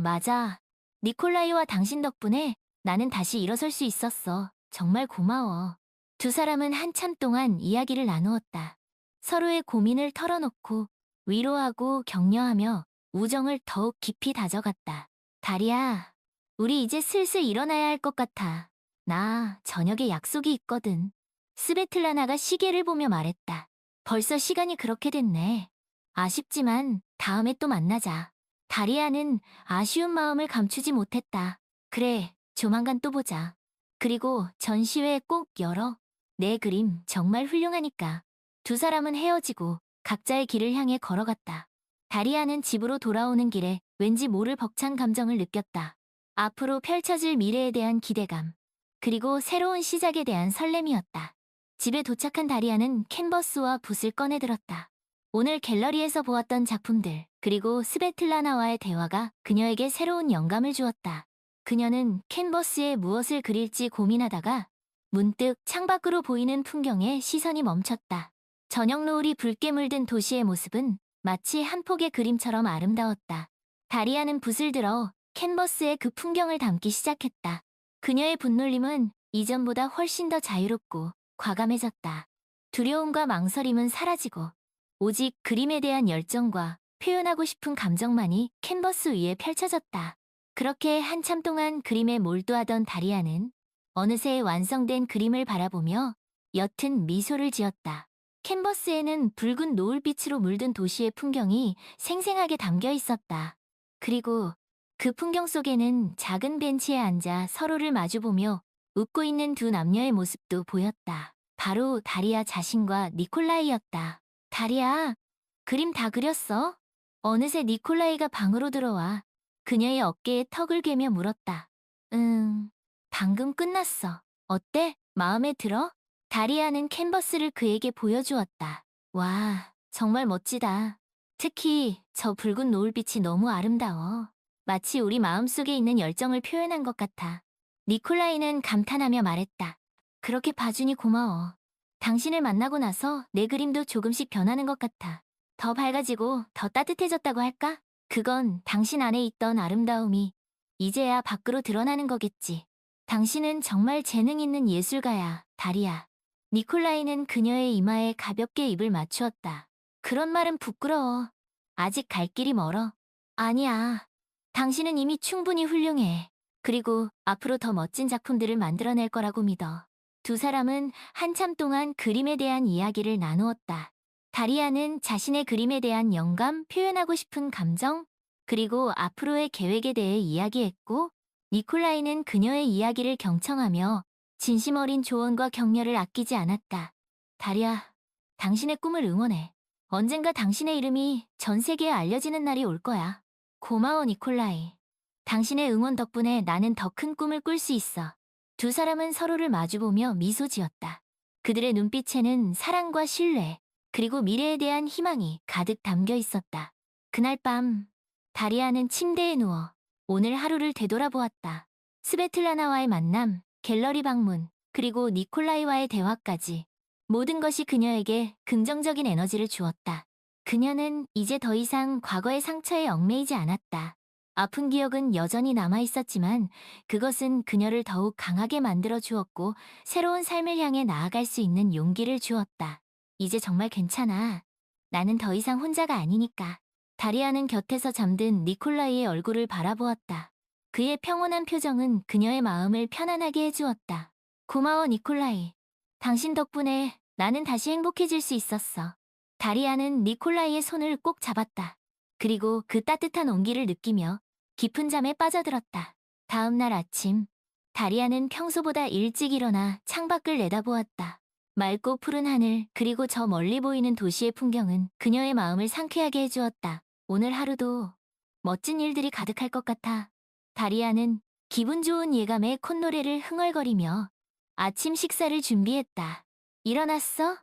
맞아. 니콜라이와 당신 덕분에 나는 다시 일어설 수 있었어. 정말 고마워. 두 사람은 한참 동안 이야기를 나누었다. 서로의 고민을 털어놓고 위로하고 격려하며 우정을 더욱 깊이 다져갔다. 다리야, 우리 이제 슬슬 일어나야 할 것 같아. 나 저녁에 약속이 있거든. 스베틀라나가 시계를 보며 말했다. 벌써 시간이 그렇게 됐네. 아쉽지만 다음에 또 만나자. 다리아는 아쉬운 마음을 감추지 못했다. 그래, 조만간 또 보자. 그리고 전시회 꼭 열어. 내 그림 정말 훌륭하니까. 두 사람은 헤어지고 각자의 길을 향해 걸어갔다. 다리아는 집으로 돌아오는 길에 왠지 모를 벅찬 감정을 느꼈다. 앞으로 펼쳐질 미래에 대한 기대감, 그리고 새로운 시작에 대한 설렘이었다. 집에 도착한 다리아는 캔버스와 붓을 꺼내들었다. 오늘 갤러리에서 보았던 작품들, 그리고 스베틀라나와의 대화가 그녀에게 새로운 영감을 주었다. 그녀는 캔버스에 무엇을 그릴지 고민하다가 문득 창밖으로 보이는 풍경에 시선이 멈췄다. 저녁 노을이 붉게 물든 도시의 모습은 마치 한 폭의 그림처럼 아름다웠다. 다리아는 붓을 들어 캔버스에 그 풍경을 담기 시작했다. 그녀의 붓놀림은 이전보다 훨씬 더 자유롭고 과감해졌다. 두려움과 망설임은 사라지고 오직 그림에 대한 열정과 표현하고 싶은 감정만이 캔버스 위에 펼쳐졌다. 그렇게 한참 동안 그림에 몰두하던 다리아는 어느새 완성된 그림을 바라보며 옅은 미소를 지었다. 캔버스에는 붉은 노을빛으로 물든 도시의 풍경이 생생하게 담겨 있었다. 그리고 그 풍경 속에는 작은 벤치에 앉아 서로를 마주보며 웃고 있는 두 남녀의 모습도 보였다. 바로 다리아 자신과 니콜라이였다. 다리아, 그림 다 그렸어? 어느새 니콜라이가 방으로 들어와 그녀의 어깨에 턱을 괴며 물었다. 방금 끝났어. 어때? 마음에 들어? 다리아는 캔버스를 그에게 보여주었다. 와, 정말 멋지다. 특히 저 붉은 노을빛이 너무 아름다워. 마치 우리 마음속에 있는 열정을 표현한 것 같아. 니콜라이는 감탄하며 말했다. 그렇게 봐주니 고마워. 당신을 만나고 나서 내 그림도 조금씩 변하는 것 같아. 더 밝아지고 더 따뜻해졌다고 할까? 그건 당신 안에 있던 아름다움이 이제야 밖으로 드러나는 거겠지. 당신은 정말 재능 있는 예술가야, 다리아. 니콜라이는 그녀의 이마에 가볍게 입을 맞추었다. 그런 말은 부끄러워. 아직 갈 길이 멀어. 아니야. 당신은 이미 충분히 훌륭해. 그리고 앞으로 더 멋진 작품들을 만들어낼 거라고 믿어. 두 사람은 한참 동안 그림에 대한 이야기를 나누었다. 다리아는 자신의 그림에 대한 영감, 표현하고 싶은 감정, 그리고 앞으로의 계획에 대해 이야기했고, 니콜라이는 그녀의 이야기를 경청하며 진심 어린 조언과 격려를 아끼지 않았다. 다리아, 당신의 꿈을 응원해. 언젠가 당신의 이름이 전 세계에 알려지는 날이 올 거야. 고마워, 니콜라이. 당신의 응원 덕분에 나는 더 큰 꿈을 꿀 수 있어. 두 사람은 서로를 마주보며 미소 지었다. 그들의 눈빛에는 사랑과 신뢰, 그리고 미래에 대한 희망이 가득 담겨 있었다. 그날 밤, 다리아는 침대에 누워 오늘 하루를 되돌아보았다. 스베틀라나와의 만남, 갤러리 방문, 그리고 니콜라이와의 대화까지 모든 것이 그녀에게 긍정적인 에너지를 주었다. 그녀는 이제 더 이상 과거의 상처에 얽매이지 않았다. 아픈 기억은 여전히 남아있었지만 그것은 그녀를 더욱 강하게 만들어 주었고 새로운 삶을 향해 나아갈 수 있는 용기를 주었다. 이제 정말 괜찮아. 나는 더 이상 혼자가 아니니까. 다리아는 곁에서 잠든 니콜라이의 얼굴을 바라보았다. 그의 평온한 표정은 그녀의 마음을 편안하게 해주었다. 고마워, 니콜라이. 당신 덕분에 나는 다시 행복해질 수 있었어. 다리아는 니콜라이의 손을 꼭 잡았다. 그리고 그 따뜻한 온기를 느끼며 깊은 잠에 빠져들었다. 다음 날 아침, 다리아는 평소보다 일찍 일어나 창밖을 내다보았다. 맑고 푸른 하늘, 그리고 저 멀리 보이는 도시의 풍경은 그녀의 마음을 상쾌하게 해주었다. 오늘 하루도 멋진 일들이 가득할 것 같아. 다리아는 기분 좋은 예감에 콧노래를 흥얼거리며 아침 식사를 준비했다. 일어났어?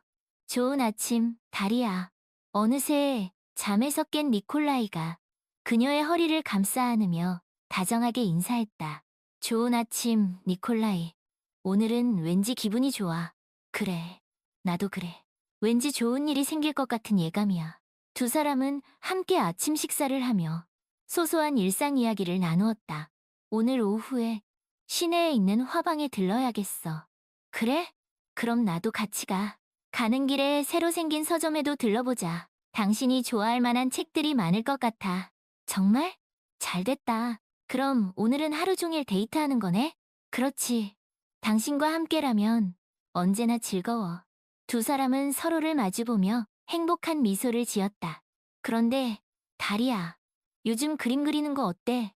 좋은 아침, 다리아. 어느새 잠에서 깬 니콜라이가 그녀의 허리를 감싸 안으며 다정하게 인사했다. 좋은 아침, 니콜라이. 오늘은 왠지 기분이 좋아. 그래, 나도 그래. 왠지 좋은 일이 생길 것 같은 예감이야. 두 사람은 함께 아침 식사를 하며 소소한 일상 이야기를 나누었다. 오늘 오후에 시내에 있는 화방에 들러야겠어. 그래? 그럼 나도 같이 가. 가는 길에 새로 생긴 서점에도 들러보자. 당신이 좋아할 만한 책들이 많을 것 같아. 정말? 잘 됐다. 그럼 오늘은 하루 종일 데이트하는 거네? 그렇지. 당신과 함께라면 언제나 즐거워. 두 사람은 서로를 마주보며 행복한 미소를 지었다. 그런데, 다리야, 요즘 그림 그리는 거 어때?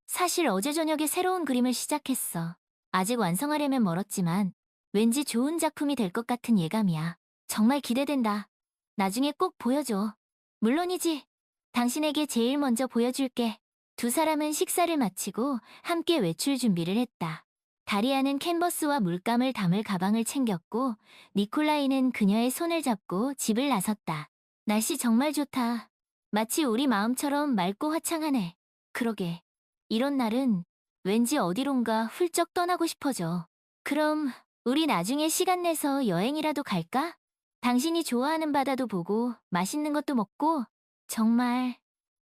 사실 어제 저녁에 새로운 그림을 시작했어. 아직 완성하려면 멀었지만 왠지 좋은 작품이 될 것 같은 예감이야. 정말 기대된다. 나중에 꼭 보여줘. 물론이지. 당신에게 제일 먼저 보여줄게. 두 사람은 식사를 마치고 함께 외출 준비를 했다. 다리아는 캔버스와 물감을 담을 가방을 챙겼고 니콜라이는 그녀의 손을 잡고 집을 나섰다. 날씨 정말 좋다. 마치 우리 마음처럼 맑고 화창하네. 그러게. 이런 날은 왠지 어디론가 훌쩍 떠나고 싶어져. 그럼 우리 나중에 시간 내서 여행이라도 갈까? 당신이 좋아하는 바다도 보고 맛있는 것도 먹고 정말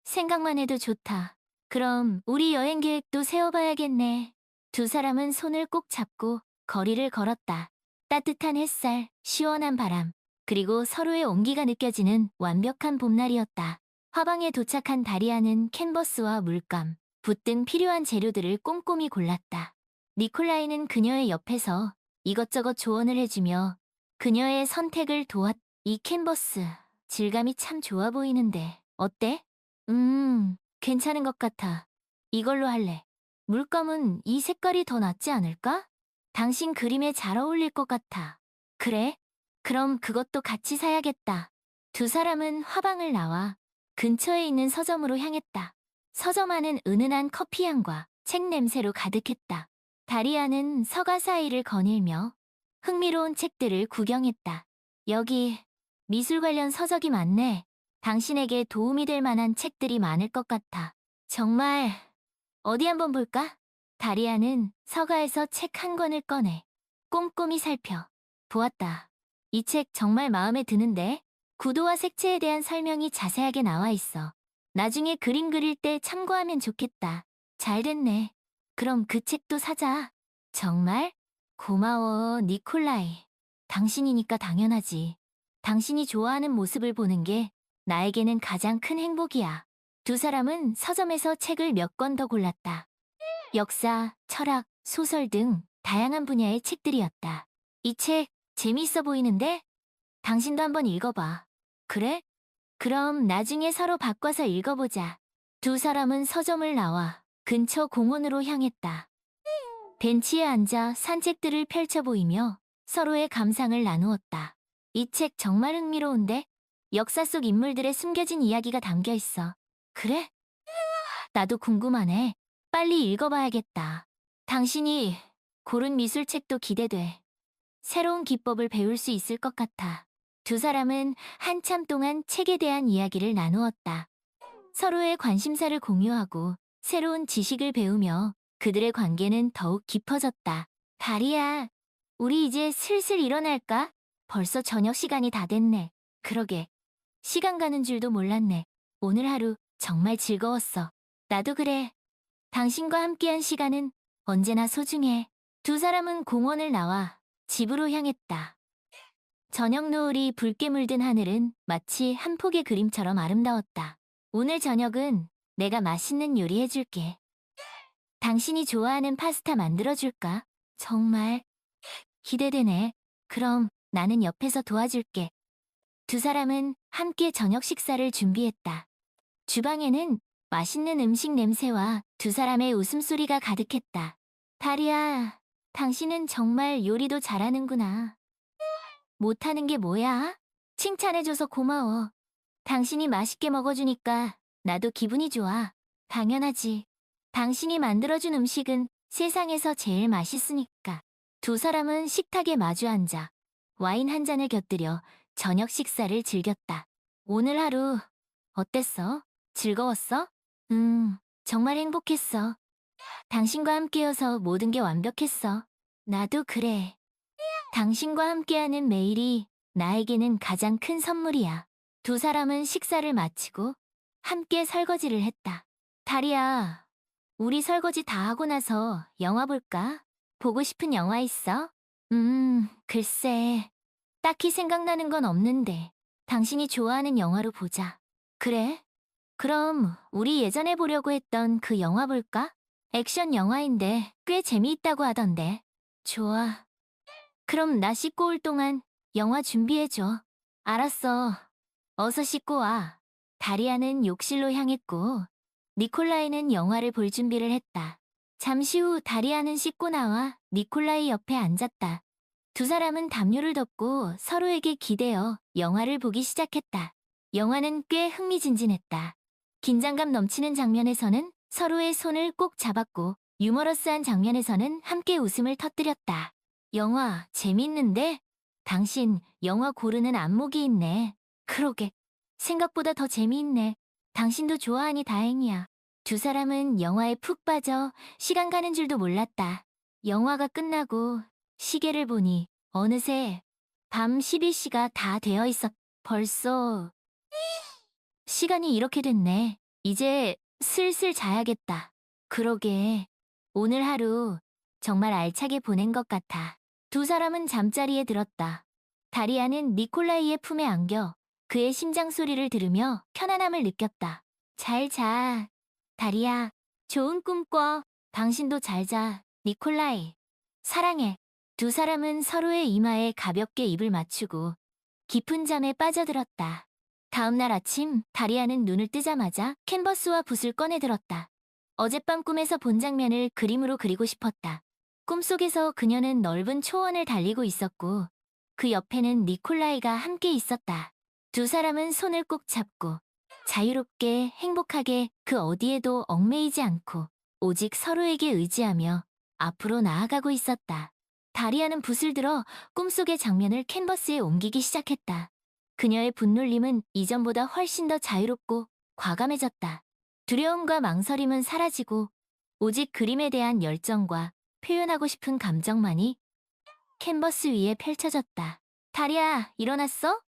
생각만 해도 좋다. 그럼 우리 여행 계획도 세워봐야겠네. 두 사람은 손을 꼭 잡고 거리를 걸었다. 따뜻한 햇살, 시원한 바람, 그리고 서로의 온기가 느껴지는 완벽한 봄날이었다. 화방에 도착한 다리아는 캔버스와 물감, 붓 등 필요한 재료들을 꼼꼼히 골랐다. 니콜라이는 그녀의 옆에서 이것저것 조언을 해주며 그녀의 선택을 도왔. 이 캔버스, 질감이 참 좋아 보이는데 어때? 괜찮은 것 같아. 이걸로 할래. 물감은 이 색깔이 더 낫지 않을까? 당신 그림에 잘 어울릴 것 같아. 그래? 그럼 그것도 같이 사야겠다. 두 사람은 화방을 나와 근처에 있는 서점으로 향했다. 서점 안은 은은한 커피향과 책 냄새로 가득했다. 다리아는 서가 사이를 거닐며 흥미로운 책들을 구경했다. 여기 미술 관련 서적이 많네. 당신에게 도움이 될 만한 책들이 많을 것 같아. 정말 어디 한번 볼까? 다리아는 서가에서 책 한 권을 꺼내 꼼꼼히 살펴 보았다. 이 책 정말 마음에 드는데 구도와 색채에 대한 설명이 자세하게 나와 있어. 나중에 그림 그릴 때 참고하면 좋겠다. 잘 됐네. 그럼 그 책도 사자. 정말? 고마워, 니콜라이. 당신이니까 당연하지. 당신이 좋아하는 모습을 보는 게 나에게는 가장 큰 행복이야. 두 사람은 서점에서 책을 몇 권 더 골랐다. 역사, 철학, 소설 등 다양한 분야의 책들이었다. 이 책 재미있어 보이는데? 당신도 한번 읽어봐. 그래? 그럼 나중에 서로 바꿔서 읽어보자. 두 사람은 서점을 나와 근처 공원으로 향했다. 벤치에 앉아 산책들을 펼쳐 보이며 서로의 감상을 나누었다. 이 책 정말 흥미로운데? 역사 속 인물들의 숨겨진 이야기가 담겨 있어. 그래? 나도 궁금하네. 빨리 읽어봐야겠다. 당신이 고른 미술책도 기대돼. 새로운 기법을 배울 수 있을 것 같아. 두 사람은 한참 동안 책에 대한 이야기를 나누었다. 서로의 관심사를 공유하고 새로운 지식을 배우며 그들의 관계는 더욱 깊어졌다. 다리야, 우리 이제 슬슬 일어날까? 벌써 저녁 시간이 다 됐네. 그러게. 시간 가는 줄도 몰랐네. 오늘 하루 정말 즐거웠어. 나도 그래. 당신과 함께한 시간은 언제나 소중해. 두 사람은 공원을 나와 집으로 향했다. 저녁 노을이 붉게 물든 하늘은 마치 한 폭의 그림처럼 아름다웠다. 오늘 저녁은 내가 맛있는 요리 해줄게. 당신이 좋아하는 파스타 만들어줄까? 정말 기대되네. 그럼 나는 옆에서 도와줄게. 두 사람은 함께 저녁 식사를 준비했다. 주방에는 맛있는 음식 냄새와 두 사람의 웃음소리가 가득했다. 다리야, 당신은 정말 요리도 잘하는구나. 못하는 게 뭐야? 칭찬해줘서 고마워. 당신이 맛있게 먹어주니까 나도 기분이 좋아. 당연하지. 당신이 만들어준 음식은 세상에서 제일 맛있으니까. 두 사람은 식탁에 마주 앉아 와인 한 잔을 곁들여 저녁 식사를 즐겼다. 오늘 하루 어땠어? 즐거웠어? 정말 행복했어. 당신과 함께여서 모든 게 완벽했어. 나도 그래. 당신과 함께하는 매일이 나에게는 가장 큰 선물이야. 두 사람은 식사를 마치고 함께 설거지를 했다. 다리야, 우리 설거지 다 하고 나서 영화 볼까? 보고 싶은 영화 있어? 글쎄. 딱히 생각나는 건 없는데. 당신이 좋아하는 영화로 보자. 그래? 그럼 우리 예전에 보려고 했던 그 영화 볼까? 액션 영화인데 꽤 재미있다고 하던데. 좋아. 그럼 나 씻고 올 동안 영화 준비해줘. 알았어. 어서 씻고 와. 다리아는 욕실로 향했고 니콜라이는 영화를 볼 준비를 했다. 잠시 후 다리아는 씻고 나와 니콜라이 옆에 앉았다. 두 사람은 담요를 덮고 서로에게 기대어 영화를 보기 시작했다. 영화는 꽤 흥미진진했다. 긴장감 넘치는 장면에서는 서로의 손을 꼭 잡았고 유머러스한 장면에서는 함께 웃음을 터뜨렸다. 영화 재밌는데? 당신 영화 고르는 안목이 있네. 그러게. 생각보다 더 재미있네. 당신도 좋아하니 다행이야. 두 사람은 영화에 푹 빠져 시간 가는 줄도 몰랐다. 영화가 끝나고 시계를 보니 어느새 밤 11시가 다 되어 있었. 벌써 시간이 이렇게 됐네. 이제 슬슬 자야겠다. 그러게. 오늘 하루 정말 알차게 보낸 것 같아. 두 사람은 잠자리에 들었다. 다리아는 니콜라이의 품에 안겨 그의 심장 소리를 들으며 편안함을 느꼈다. 잘 자. 다리아, 좋은 꿈 꿔. 당신도 잘 자. 니콜라이. 사랑해. 두 사람은 서로의 이마에 가볍게 입을 맞추고 깊은 잠에 빠져들었다. 다음 날 아침, 다리아는 눈을 뜨자마자 캔버스와 붓을 꺼내들었다. 어젯밤 꿈에서 본 장면을 그림으로 그리고 싶었다. 꿈속에서 그녀는 넓은 초원을 달리고 있었고 그 옆에는 니콜라이가 함께 있었다. 두 사람은 손을 꼭 잡고 자유롭게 행복하게 그 어디에도 얽매이지 않고 오직 서로에게 의지하며 앞으로 나아가고 있었다. 다리아는 붓을 들어 꿈속의 장면을 캔버스에 옮기기 시작했다. 그녀의 분놀림은 이전보다 훨씬 더 자유롭고 과감해졌다. 두려움과 망설임은 사라지고 오직 그림에 대한 열정과 표현하고 싶은 감정만이 캔버스 위에 펼쳐졌다. 다리아, 일어났어?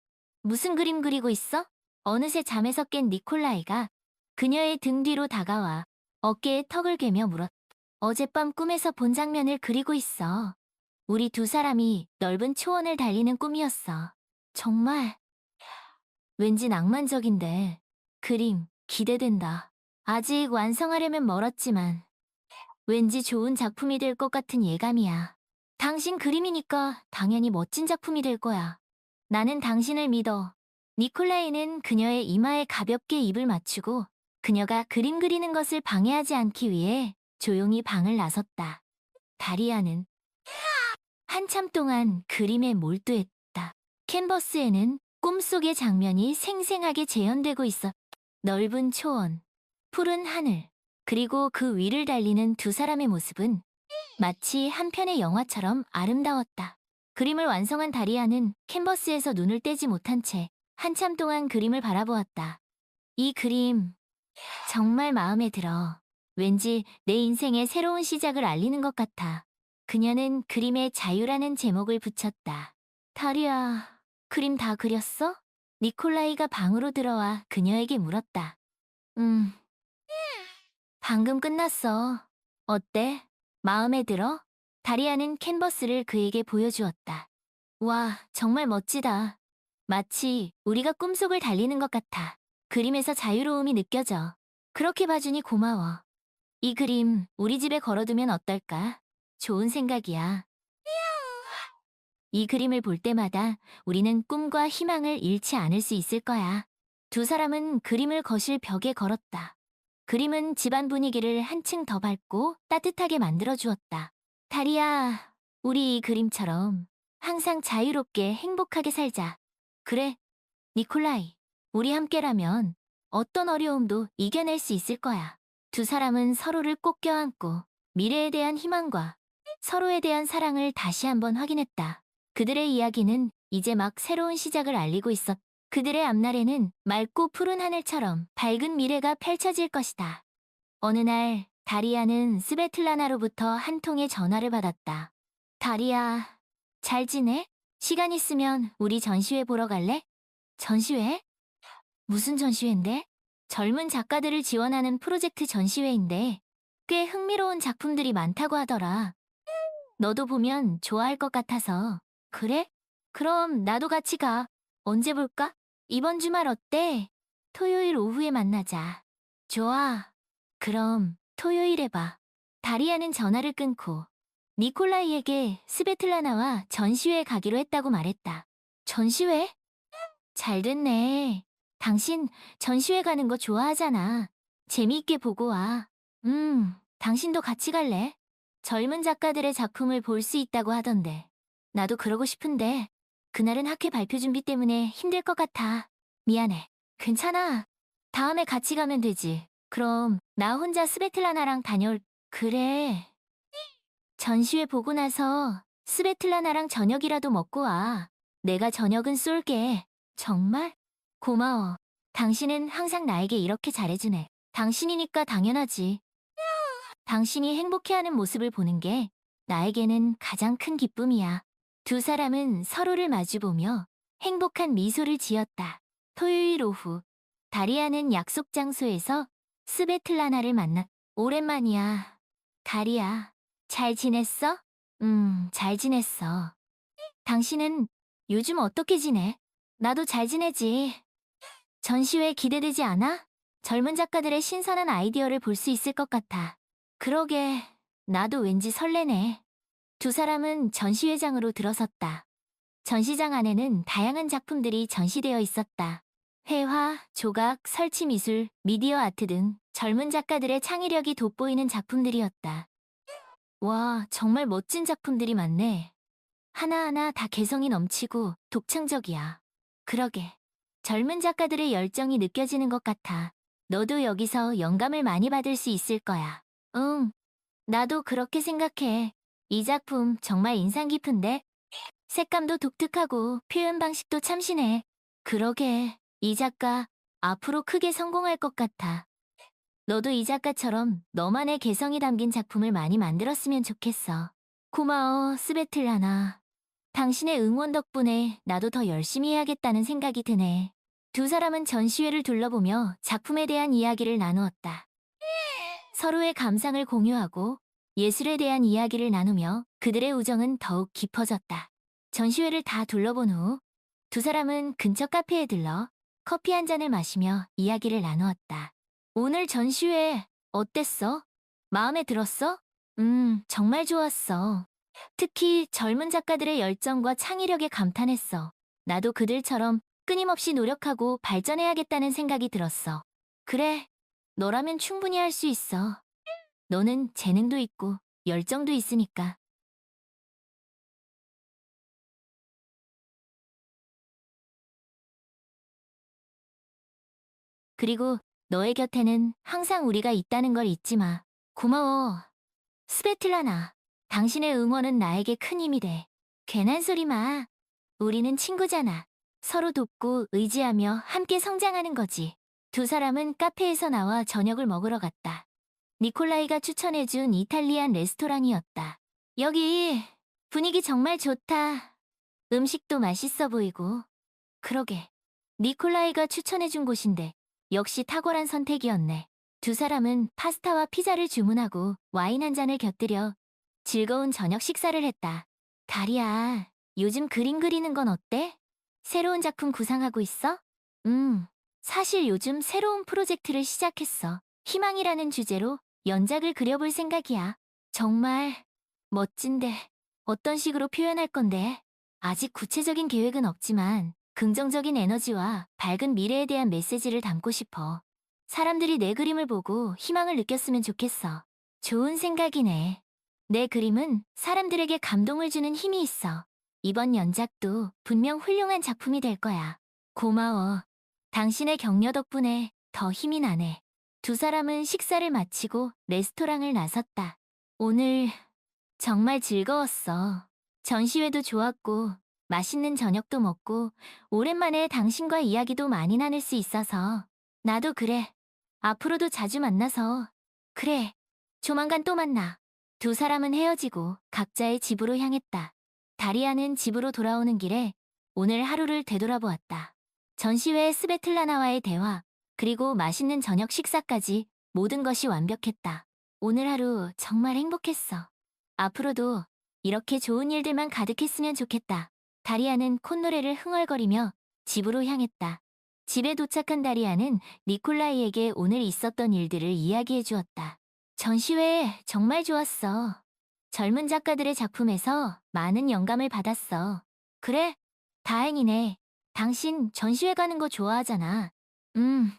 무슨 그림 그리고 있어? 어느새 잠에서 깬 니콜라이가 그녀의 등 뒤로 다가와 어깨에 턱을 괴며 물었다. 어젯밤 꿈에서 본 장면을 그리고 있어. 우리 두 사람이 넓은 초원을 달리는 꿈이었어. 정말 왠지 낭만적인데 그림 기대된다. 아직 완성하려면 멀었지만 왠지 좋은 작품이 될 것 같은 예감이야. 당신 그림이니까 당연히 멋진 작품이 될 거야. 나는 당신을 믿어. 니콜라이는 그녀의 이마에 가볍게 입을 맞추고 그녀가 그림 그리는 것을 방해하지 않기 위해 조용히 방을 나섰다. 다리아는 한참 동안 그림에 몰두했다. 캔버스에는 꿈속의 장면이 생생하게 재현되고 있었다. 넓은 초원, 푸른 하늘, 그리고 그 위를 달리는 두 사람의 모습은 마치 한 편의 영화처럼 아름다웠다. 그림을 완성한 다리아는 캔버스에서 눈을 떼지 못한 채 한참 동안 그림을 바라보았다. 이 그림 정말 마음에 들어. 왠지 내 인생의 새로운 시작을 알리는 것 같아. 그녀는 그림에 자유라는 제목을 붙였다. 다리아, 그림 다 그렸어? 니콜라이가 방으로 들어와 그녀에게 물었다. 방금 끝났어. 어때? 마음에 들어? 다리아는 캔버스를 그에게 보여주었다. 와, 정말 멋지다. 마치 우리가 꿈속을 달리는 것 같아. 그림에서 자유로움이 느껴져. 그렇게 봐주니 고마워. 이 그림 우리 집에 걸어두면 어떨까? 좋은 생각이야. 이 그림을 볼 때마다 우리는 꿈과 희망을 잃지 않을 수 있을 거야. 두 사람은 그림을 거실 벽에 걸었다. 그림은 집안 분위기를 한층 더 밝고 따뜻하게 만들어 주었다. 다리아, 우리 이 그림처럼 항상 자유롭게 행복하게 살자. 그래, 니콜라이. 우리 함께라면 어떤 어려움도 이겨낼 수 있을 거야. 두 사람은 서로를 꼭 껴안고 미래에 대한 희망과 서로에 대한 사랑을 다시 한번 확인했다. 그들의 이야기는 이제 막 새로운 시작을 알리고 있었다. 그들의 앞날에는 맑고 푸른 하늘처럼 밝은 미래가 펼쳐질 것이다. 어느 날 다리아는 스베틀라나로부터 한 통의 전화를 받았다. 다리아, 잘 지내? 시간 있으면 우리 전시회 보러 갈래? 전시회? 무슨 전시회인데? 젊은 작가들을 지원하는 프로젝트 전시회인데 꽤 흥미로운 작품들이 많다고 하더라. 너도 보면 좋아할 것 같아서. 그래? 그럼 나도 같이 가. 언제 볼까? 이번 주말 어때? 토요일 오후에 만나자. 좋아. 그럼 토요일에 봐. 다리아는 전화를 끊고 니콜라이에게 스베틀라나와 전시회에 가기로 했다고 말했다. 전시회? 잘 됐네. 당신 전시회 가는 거 좋아하잖아. 재미있게 보고 와. 당신도 같이 갈래? 젊은 작가들의 작품을 볼 수 있다고 하던데. 나도 그러고 싶은데 그날은 학회 발표 준비 때문에 힘들 것 같아. 미안해. 괜찮아. 다음에 같이 가면 되지. 그럼 나 혼자 스베틀라나랑 다녀올... 그래. 전시회 보고 나서 스베틀라나랑 저녁이라도 먹고 와. 내가 저녁은 쏠게. 정말? 고마워. 당신은 항상 나에게 이렇게 잘해주네. 당신이니까 당연하지. 당신이 행복해하는 모습을 보는 게 나에게는 가장 큰 기쁨이야. 두 사람은 서로를 마주보며 행복한 미소를 지었다. 토요일 오후, 다리아는 약속 장소에서 스베틀라나를 만났. 오랜만이야. 다리아, 잘 지냈어? 잘 지냈어. 당신은 요즘 어떻게 지내? 나도 잘 지내지. 전시회 기대되지 않아? 젊은 작가들의 신선한 아이디어를 볼 수 있을 것 같아. 그러게, 나도 왠지 설레네. 두 사람은 전시회장으로 들어섰다. 전시장 안에는 다양한 작품들이 전시되어 있었다. 회화, 조각, 설치미술, 미디어 아트 등 젊은 작가들의 창의력이 돋보이는 작품들이었다. 와, 정말 멋진 작품들이 많네. 하나하나 다 개성이 넘치고 독창적이야. 그러게. 젊은 작가들의 열정이 느껴지는 것 같아. 너도 여기서 영감을 많이 받을 수 있을 거야. 응, 나도 그렇게 생각해. 이 작품 정말 인상 깊은데? 색감도 독특하고 표현 방식도 참신해. 그러게, 이 작가 앞으로 크게 성공할 것 같아. 너도 이 작가처럼 너만의 개성이 담긴 작품을 많이 만들었으면 좋겠어. 고마워, 스베틀라나. 당신의 응원 덕분에 나도 더 열심히 해야겠다는 생각이 드네. 두 사람은 전시회를 둘러보며 작품에 대한 이야기를 나누었다. 서로의 감상을 공유하고 예술에 대한 이야기를 나누며 그들의 우정은 더욱 깊어졌다. 전시회를 다 둘러본 후 두 사람은 근처 카페에 들러 커피 한 잔을 마시며 이야기를 나누었다. 오늘 전시회 어땠어? 마음에 들었어? 정말 좋았어. 특히 젊은 작가들의 열정과 창의력에 감탄했어. 나도 그들처럼 끊임없이 노력하고 발전해야겠다는 생각이 들었어. 그래, 너라면 충분히 할 수 있어. 너는 재능도 있고 열정도 있으니까. 그리고 너의 곁에는 항상 우리가 있다는 걸 잊지 마. 고마워. 스베틀라나, 당신의 응원은 나에게 큰 힘이 돼. 괜한 소리 마. 우리는 친구잖아. 서로 돕고 의지하며 함께 성장하는 거지. 두 사람은 카페에서 나와 저녁을 먹으러 갔다. 니콜라이가 추천해준 이탈리안 레스토랑이었다. 여기 분위기 정말 좋다. 음식도 맛있어 보이고. 그러게. 니콜라이가 추천해준 곳인데 역시 탁월한 선택이었네. 두 사람은 파스타와 피자를 주문하고 와인 한 잔을 곁들여 즐거운 저녁 식사를 했다. 다리야, 요즘 그림 그리는 건 어때? 새로운 작품 구상하고 있어? 사실 요즘 새로운 프로젝트를 시작했어. 희망이라는 주제로 연작을 그려볼 생각이야. 정말 멋진데 어떤 식으로 표현할 건데? 아직 구체적인 계획은 없지만 긍정적인 에너지와 밝은 미래에 대한 메시지를 담고 싶어. 사람들이 내 그림을 보고 희망을 느꼈으면 좋겠어. 좋은 생각이네. 내 그림은 사람들에게 감동을 주는 힘이 있어. 이번 연작도 분명 훌륭한 작품이 될 거야. 고마워. 당신의 격려 덕분에 더 힘이 나네. 두 사람은 식사를 마치고 레스토랑을 나섰다. 오늘 정말 즐거웠어. 전시회도 좋았고, 맛있는 저녁도 먹고, 오랜만에 당신과 이야기도 많이 나눌 수 있어서. 나도 그래. 앞으로도 자주 만나서. 그래. 조만간 또 만나. 두 사람은 헤어지고 각자의 집으로 향했다. 다리아는 집으로 돌아오는 길에 오늘 하루를 되돌아보았다. 전시회 스베틀라나와의 대화, 그리고 맛있는 저녁 식사까지 모든 것이 완벽했다. 오늘 하루 정말 행복했어. 앞으로도 이렇게 좋은 일들만 가득했으면 좋겠다. 다리아는 콧노래를 흥얼거리며 집으로 향했다. 집에 도착한 다리아는 니콜라이에게 오늘 있었던 일들을 이야기해 주었다. 전시회 정말 좋았어. 젊은 작가들의 작품에서 많은 영감을 받았어. 그래? 다행이네. 당신 전시회 가는 거 좋아하잖아.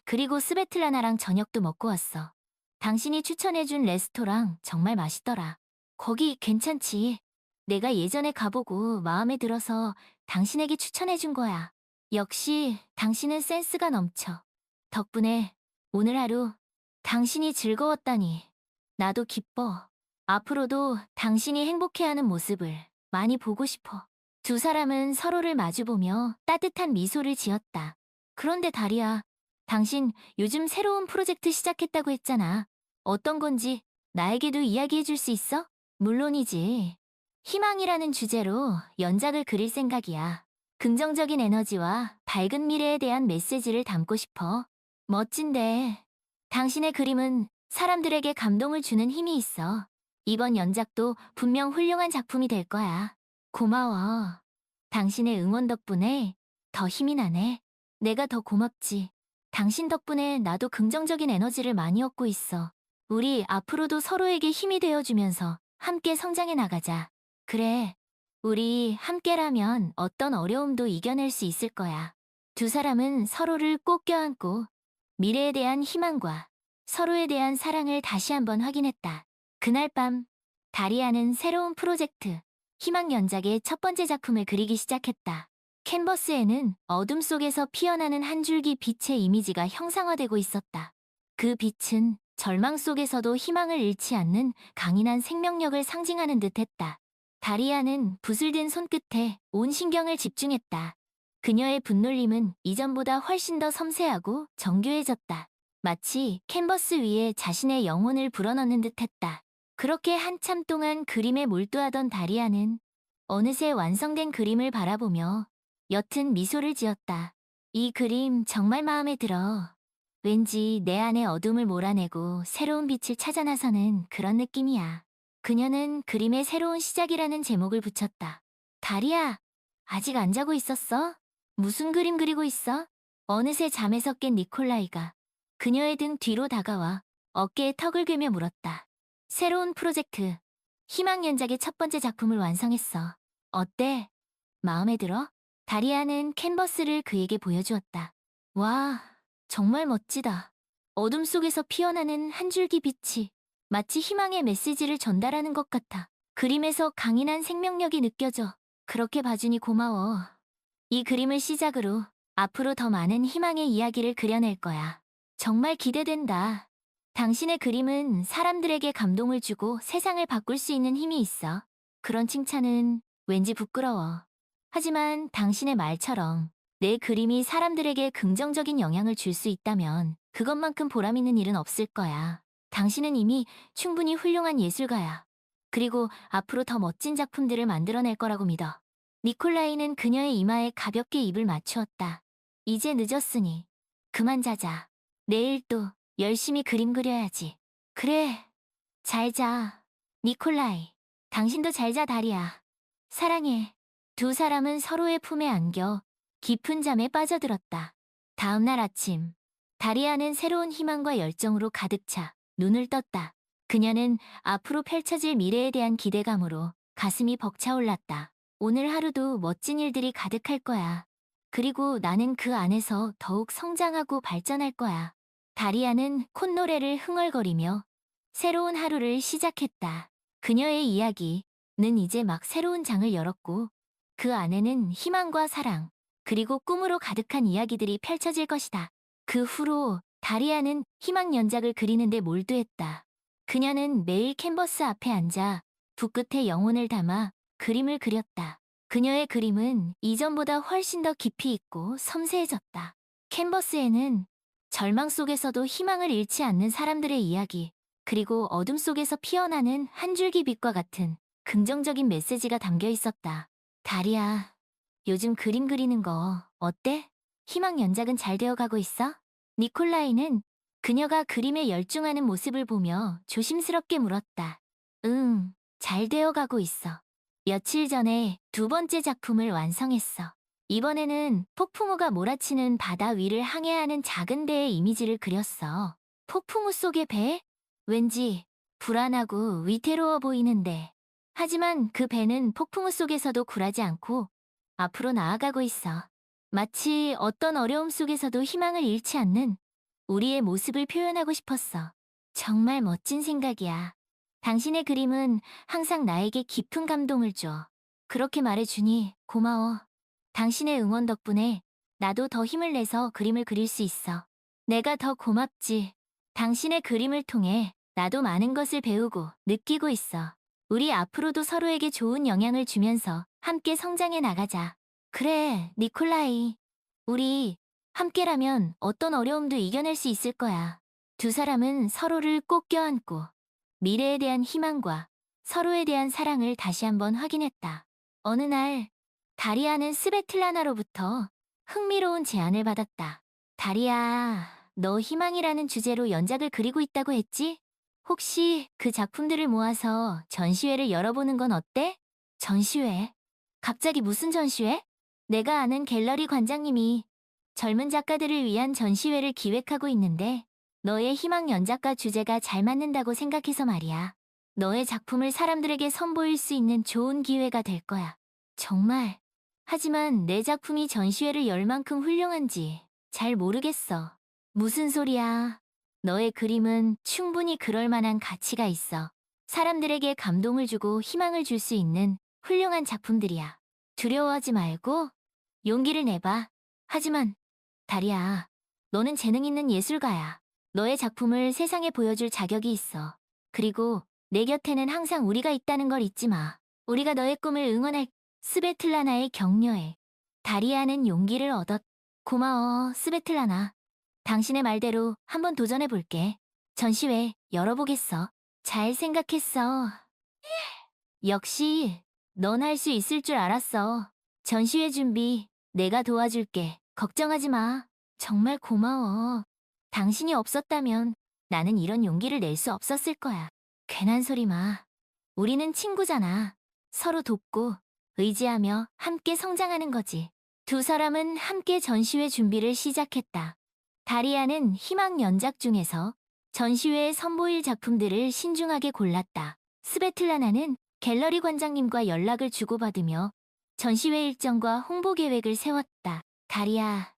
그리고 스베틀라나랑 저녁도 먹고 왔어. 당신이 추천해준 레스토랑 정말 맛있더라. 거기 괜찮지? 내가 예전에 가보고 마음에 들어서 당신에게 추천해준 거야. 역시 당신은 센스가 넘쳐. 덕분에 오늘 하루 당신이 즐거웠다니. 나도 기뻐. 앞으로도 당신이 행복해하는 모습을 많이 보고 싶어. 두 사람은 서로를 마주보며 따뜻한 미소를 지었다. 그런데 다리야, 당신 요즘 새로운 프로젝트 시작했다고 했잖아. 어떤 건지 나에게도 이야기해 줄 수 있어? 물론이지. 희망이라는 주제로 연작을 그릴 생각이야. 긍정적인 에너지와 밝은 미래에 대한 메시지를 담고 싶어. 멋진데. 당신의 그림은 사람들에게 감동을 주는 힘이 있어. 이번 연작도 분명 훌륭한 작품이 될 거야. 고마워. 당신의 응원 덕분에 더 힘이 나네. 내가 더 고맙지. 당신 덕분에 나도 긍정적인 에너지를 많이 얻고 있어. 우리 앞으로도 서로에게 힘이 되어주면서 함께 성장해 나가자. 그래. 우리 함께라면 어떤 어려움도 이겨낼 수 있을 거야. 두 사람은 서로를 꼭 껴안고 미래에 대한 희망과 서로에 대한 사랑을 다시 한번 확인했다. 그날 밤, 다리아는 새로운 프로젝트, 희망 연작의 첫 번째 작품을 그리기 시작했다. 캔버스에는 어둠 속에서 피어나는 한 줄기 빛의 이미지가 형상화되고 있었다. 그 빛은 절망 속에서도 희망을 잃지 않는 강인한 생명력을 상징하는 듯했다. 다리아는 붓을 든 손끝에 온 신경을 집중했다. 그녀의 붓놀림은 이전보다 훨씬 더 섬세하고 정교해졌다. 마치 캔버스 위에 자신의 영혼을 불어넣는 듯했다. 그렇게 한참 동안 그림에 몰두하던 다리아는 어느새 완성된 그림을 바라보며 옅은 미소를 지었다. 이 그림 정말 마음에 들어. 왠지 내 안의 어둠을 몰아내고 새로운 빛을 찾아 나서는 그런 느낌이야. 그녀는 그림의 새로운 시작이라는 제목을 붙였다. 다리아, 아직 안 자고 있었어? 무슨 그림 그리고 있어? 어느새 잠에서 깬 니콜라이가 그녀의 등 뒤로 다가와 어깨에 턱을 괴며 물었다. 새로운 프로젝트, 희망 연작의 첫 번째 작품을 완성했어. 어때? 마음에 들어? 다리아는 캔버스를 그에게 보여주었다. 와, 정말 멋지다. 어둠 속에서 피어나는 한 줄기 빛이 마치 희망의 메시지를 전달하는 것 같아. 그림에서 강인한 생명력이 느껴져. 그렇게 봐주니 고마워. 이 그림을 시작으로 앞으로 더 많은 희망의 이야기를 그려낼 거야. 정말 기대된다. 당신의 그림은 사람들에게 감동을 주고 세상을 바꿀 수 있는 힘이 있어. 그런 칭찬은 왠지 부끄러워. 하지만 당신의 말처럼 내 그림이 사람들에게 긍정적인 영향을 줄 수 있다면 그것만큼 보람 있는 일은 없을 거야. 당신은 이미 충분히 훌륭한 예술가야. 그리고 앞으로 더 멋진 작품들을 만들어낼 거라고 믿어. 니콜라이는 그녀의 이마에 가볍게 입을 맞추었다. 이제 늦었으니 그만 자자. 내일 또 열심히 그림 그려야지. 그래, 잘 자. 니콜라이, 당신도 잘 자, 다리야. 사랑해. 두 사람은 서로의 품에 안겨 깊은 잠에 빠져들었다. 다음 날 아침, 다리아는 새로운 희망과 열정으로 가득 차 눈을 떴다. 그녀는 앞으로 펼쳐질 미래에 대한 기대감으로 가슴이 벅차올랐다. 오늘 하루도 멋진 일들이 가득할 거야. 그리고 나는 그 안에서 더욱 성장하고 발전할 거야. 다리아는 콧노래를 흥얼거리며 새로운 하루를 시작했다. 그녀의 이야기는 이제 막 새로운 장을 열었고 그 안에는 희망과 사랑, 그리고 꿈으로 가득한 이야기들이 펼쳐질 것이다. 그 후로 다리아는 희망 연작을 그리는데 몰두했다. 그녀는 매일 캔버스 앞에 앉아 붓끝에 영혼을 담아 그림을 그렸다. 그녀의 그림은 이전보다 훨씬 더 깊이 있고 섬세해졌다. 캔버스에는 절망 속에서도 희망을 잃지 않는 사람들의 이야기, 그리고 어둠 속에서 피어나는 한 줄기 빛과 같은 긍정적인 메시지가 담겨 있었다. 다리아, 요즘 그림 그리는 거 어때? 희망 연작은 잘 되어가고 있어? 니콜라이는 그녀가 그림에 열중하는 모습을 보며 조심스럽게 물었다. 응, 잘 되어가고 있어. 며칠 전에 두 번째 작품을 완성했어. 이번에는 폭풍우가 몰아치는 바다 위를 항해하는 작은 배의 이미지를 그렸어. 폭풍우 속의 배? 왠지 불안하고 위태로워 보이는데. 하지만 그 배는 폭풍우 속에서도 굴하지 않고 앞으로 나아가고 있어. 마치 어떤 어려움 속에서도 희망을 잃지 않는 우리의 모습을 표현하고 싶었어. 정말 멋진 생각이야. 당신의 그림은 항상 나에게 깊은 감동을 줘. 그렇게 말해주니 고마워. 당신의 응원 덕분에 나도 더 힘을 내서 그림을 그릴 수 있어. 내가 더 고맙지. 당신의 그림을 통해 나도 많은 것을 배우고 느끼고 있어. 우리 앞으로도 서로에게 좋은 영향을 주면서 함께 성장해 나가자. 그래, 니콜라이. 우리 함께라면 어떤 어려움도 이겨낼 수 있을 거야. 두 사람은 서로를 꼭 껴안고 미래에 대한 희망과 서로에 대한 사랑을 다시 한번 확인했다. 어느 날, 다리아는 스베틀라나로부터 흥미로운 제안을 받았다. 다리아, 너 희망이라는 주제로 연작을 그리고 있다고 했지? 혹시 그 작품들을 모아서 전시회를 열어보는 건 어때? 전시회? 갑자기 무슨 전시회? 내가 아는 갤러리 관장님이 젊은 작가들을 위한 전시회를 기획하고 있는데 너의 희망 연작가 주제가 잘 맞는다고 생각해서 말이야. 너의 작품을 사람들에게 선보일 수 있는 좋은 기회가 될 거야. 정말. 하지만 내 작품이 전시회를 열 만큼 훌륭한지 잘 모르겠어. 무슨 소리야. 너의 그림은 충분히 그럴 만한 가치가 있어. 사람들에게 감동을 주고 희망을 줄 수 있는 훌륭한 작품들이야. 두려워하지 말고 용기를 내봐. 하지만 다리야, 너는 재능 있는 예술가야. 너의 작품을 세상에 보여줄 자격이 있어. 그리고 내 곁에는 항상 우리가 있다는 걸 잊지 마. 우리가 너의 꿈을 응원할 스베틀라나의 격려에 다리아는 용기를 얻었. 고마워, 스베틀라나. 당신의 말대로 한번 도전해볼게. 전시회 열어보겠어. 잘 생각했어. 역시 넌 할 수 있을 줄 알았어. 전시회 준비 내가 도와줄게. 걱정하지 마. 정말 고마워. 당신이 없었다면 나는 이런 용기를 낼 수 없었을 거야. 괜한 소리 마. 우리는 친구잖아. 서로 돕고 의지하며 함께 성장하는 거지. 두 사람은 함께 전시회 준비를 시작했다. 다리아는 희망 연작 중에서 전시회에 선보일 작품들을 신중하게 골랐다. 스베틀라나는 갤러리 관장님과 연락을 주고받으며 전시회 일정과 홍보 계획을 세웠다. 다리아,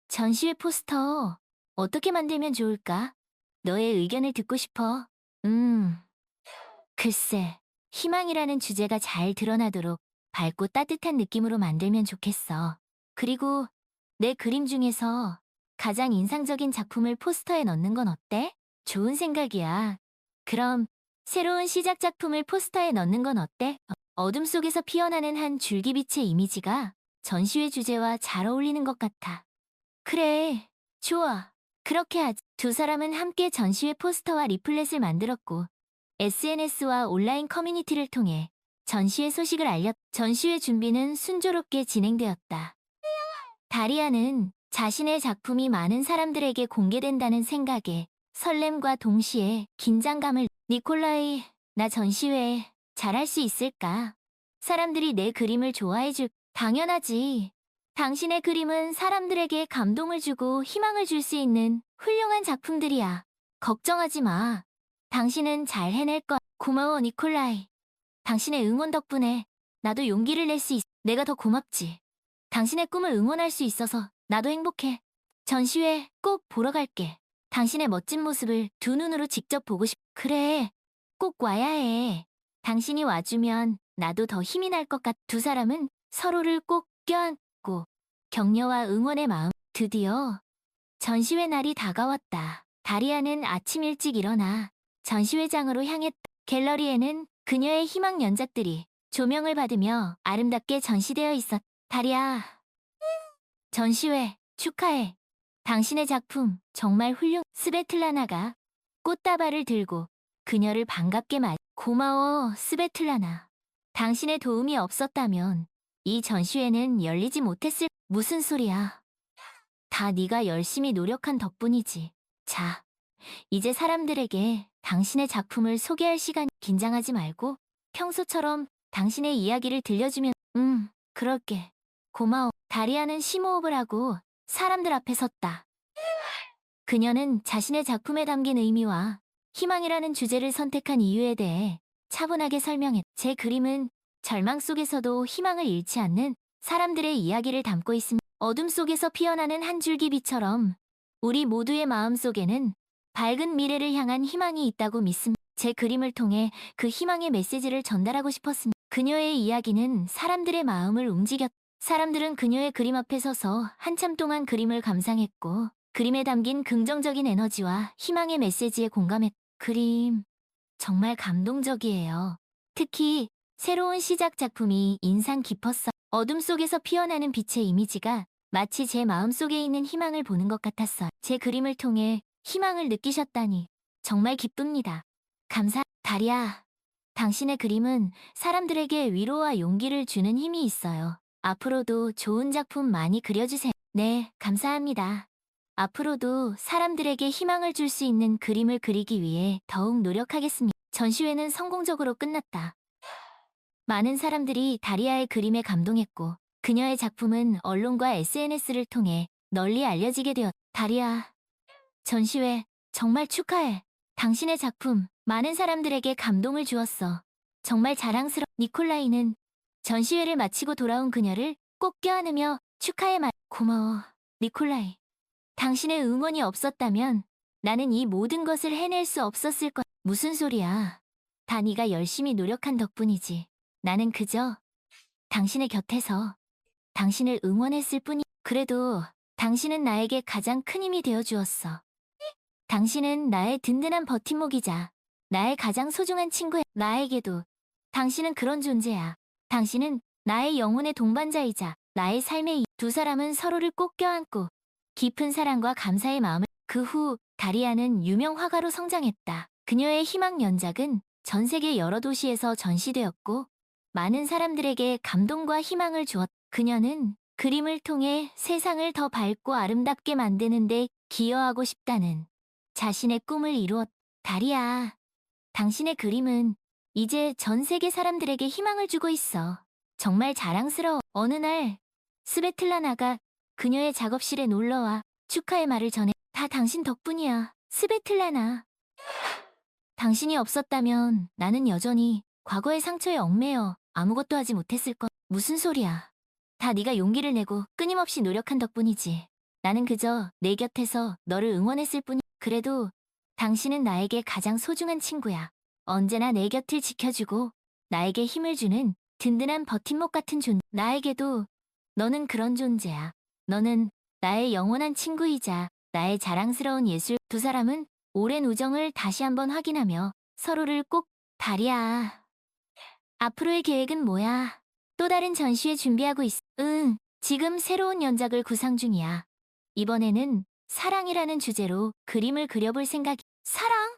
전시회 포스터 어떻게 만들면 좋을까? 너의 의견을 듣고 싶어. 글쎄, 희망이라는 주제가 잘 드러나도록 밝고 따뜻한 느낌으로 만들면 좋겠어. 그리고 내 그림 중에서 가장 인상적인 작품을 포스터에 넣는 건 어때? 좋은 생각이야. 그럼 새로운 시작 작품을 포스터에 넣는 건 어때? 어둠 속에서 피어나는 한 줄기빛의 이미지가 전시회 주제와 잘 어울리는 것 같아. 그래, 좋아. 그렇게 하지. 두 사람은 함께 전시회 포스터와 리플렛을 만들었고 SNS와 온라인 커뮤니티를 통해 전시회 소식을 전시회 준비는 순조롭게 진행되었다. 다리아는 자신의 작품이 많은 사람들에게 공개된다는 생각에 설렘과 동시에 긴장감을. 니콜라이, 나 전시회에 잘할 수 있을까? 사람들이 내 그림을 좋아해줄. 당연하지. 당신의 그림은 사람들에게 감동을 주고 희망을 줄 수 있는 훌륭한 작품들이야. 걱정하지 마. 당신은 잘 해낼 거야. 고마워, 니콜라이. 당신의 응원 덕분에 나도 용기를 낼 수 있어. 내가 더 고맙지. 당신의 꿈을 응원할 수 있어서 나도 행복해. 전시회 꼭 보러 갈게. 당신의 멋진 모습을 두 눈으로 직접 보고 싶. 그래, 꼭 와야 해. 당신이 와주면 나도 더 힘이 날 것 같. 두 사람은 서로를 꼭 껴안고 격려와 응원의 마음. 드디어 전시회 날이 다가왔다. 다리아는 아침 일찍 일어나 전시회장으로 향했다. 갤러리에는 그녀의 희망 연작들이 조명을 받으며 아름답게 전시되어 있었다. 다리아, 전시회 축하해. 당신의 작품 정말 훌륭. 스베틀라나가 꽃다발을 들고 그녀를 반갑게 맞. 고마워, 스베틀라나. 당신의 도움이 없었다면 이 전시회는 열리지 못했을. 무슨 소리야? 다 네가 열심히 노력한 덕분이지. 자, 이제 사람들에게 당신의 작품을 소개할 시간. 긴장하지 말고 평소처럼 당신의 이야기를 들려주면. 그럴게. 고마워. 다리아는 심호흡을 하고 사람들 앞에 섰다. 그녀는 자신의 작품에 담긴 의미와 희망이라는 주제를 선택한 이유에 대해 차분하게 설명했. 제 그림은 절망 속에서도 희망을 잃지 않는 사람들의 이야기를 담고 있습니다. 어둠 속에서 피어나는 한 줄기 빛처럼 우리 모두의 마음 속에는 밝은 미래를 향한 희망이 있다고 믿습니다. 제 그림을 통해 그 희망의 메시지를 전달하고 싶었습니다. 그녀의 이야기는 사람들의 마음을 움직였. 사람들은 그녀의 그림 앞에 서서 한참 동안 그림을 감상했고 그림에 담긴 긍정적인 에너지와 희망의 메시지에 공감했. 그림 정말 감동적이에요. 특히 새로운 시작 작품이 인상 깊었어. 어둠 속에서 피어나는 빛의 이미지가 마치 제 마음속에 있는 희망을 보는 것 같았어요. 제 그림을 통해 희망을 느끼셨다니 정말 기쁩니다. 다리아, 당신의 그림은 사람들에게 위로와 용기를 주는 힘이 있어요. 앞으로도 좋은 작품 많이 그려주세요. 네, 감사합니다. 앞으로도 사람들에게 희망을 줄 수 있는 그림을 그리기 위해 더욱 노력하겠습니다. 전시회는 성공적으로 끝났다. 많은 사람들이 다리아의 그림에 감동했고 그녀의 작품은 언론과 SNS를 통해 널리 알려지게 되었다. 다리아, 전시회 정말 축하해. 당신의 작품 많은 사람들에게 감동을 주었어. 정말 자랑스러워. 니콜라이는 전시회를 마치고 돌아온 그녀를 꼭 껴안으며 축하의 말. 고마워, 니콜라이. 당신의 응원이 없었다면 나는 이 모든 것을 해낼 수 없었을 것. 무슨 소리야. 다 네가 열심히 노력한 덕분이지. 나는 그저 당신의 곁에서 당신을 응원했을 뿐이. 그래도 당신은 나에게 가장 큰 힘이 되어 주었어. 당신은 나의 든든한 버팀목이자 나의 가장 소중한 친구야. 나에게도 당신은 그런 존재야. 당신은 나의 영혼의 동반자이자 나의 삶의 두 사람은 서로를 꼭 껴안고 깊은 사랑과 감사의 마음을. 그 후 다리아는 유명 화가로 성장했다. 그녀의 희망 연작은 전 세계 여러 도시에서 전시되었고 많은 사람들에게 감동과 희망을 주었다. 그녀는 그림을 통해 세상을 더 밝고 아름답게 만드는 데 기여하고 싶다는 자신의 꿈을 이루었다. 다리아, 당신의 그림은 이제 전 세계 사람들에게 희망을 주고 있어. 정말 자랑스러워. 어느 날 스베틀라나가 그녀의 작업실에 놀러와 축하의 말을 전해. 다 당신 덕분이야, 스베틀라나. 당신이 없었다면 나는 여전히 과거의 상처에 얽매여 아무것도 하지 못했을 것. 무슨 소리야. 다 네가 용기를 내고 끊임없이 노력한 덕분이지. 나는 그저 내 곁에서 너를 응원했을 뿐이. 그래도 당신은 나에게 가장 소중한 친구야. 언제나 내 곁을 지켜주고 나에게 힘을 주는 든든한 버팀목 같은 나에게도 너는 그런 존재야. 너는 나의 영원한 친구이자 나의 자랑스러운 예술. 두 사람은 오랜 우정을 다시 한번 확인하며 서로를 꼭. 다리아, 앞으로의 계획은 뭐야? 또 다른 전시회 준비하고 있어? 응, 지금 새로운 연작을 구상 중이야. 이번에는 사랑이라는 주제로 그림을 그려볼 생각이. 사랑?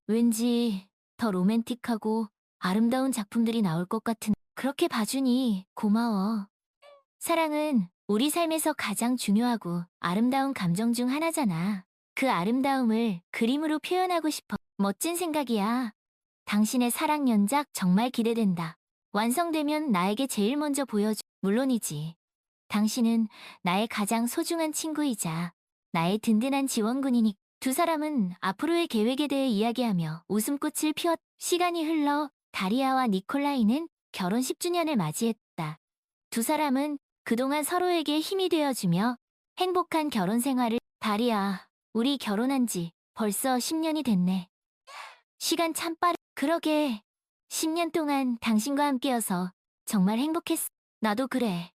왠지 더 로맨틱하고 아름다운 작품들이 나올 것 같은. 그렇게 봐주니 고마워. 사랑은 우리 삶에서 가장 중요하고 아름다운 감정 중 하나잖아. 그 아름다움을 그림으로 표현하고 싶어. 멋진 생각이야. 당신의 사랑 연작 정말 기대된다. 완성되면 나에게 제일 먼저 보여줘. 물론이지. 당신은 나의 가장 소중한 친구이자 나의 든든한 지원군이니. 두 사람은 앞으로의 계획에 대해 이야기하며 웃음꽃을 피웠. 시간이 흘러 다리아와 니콜라이는 결혼 10주년을 맞이했다. 두 사람은 그동안 서로에게 힘이 되어주며 행복한 결혼 생활을. 다리아, 우리 결혼한 지 벌써 10년이 됐네. 시간 참 빠르. 그러게. 10년 동안 당신과 함께여서 정말 행복했어. 나도 그래.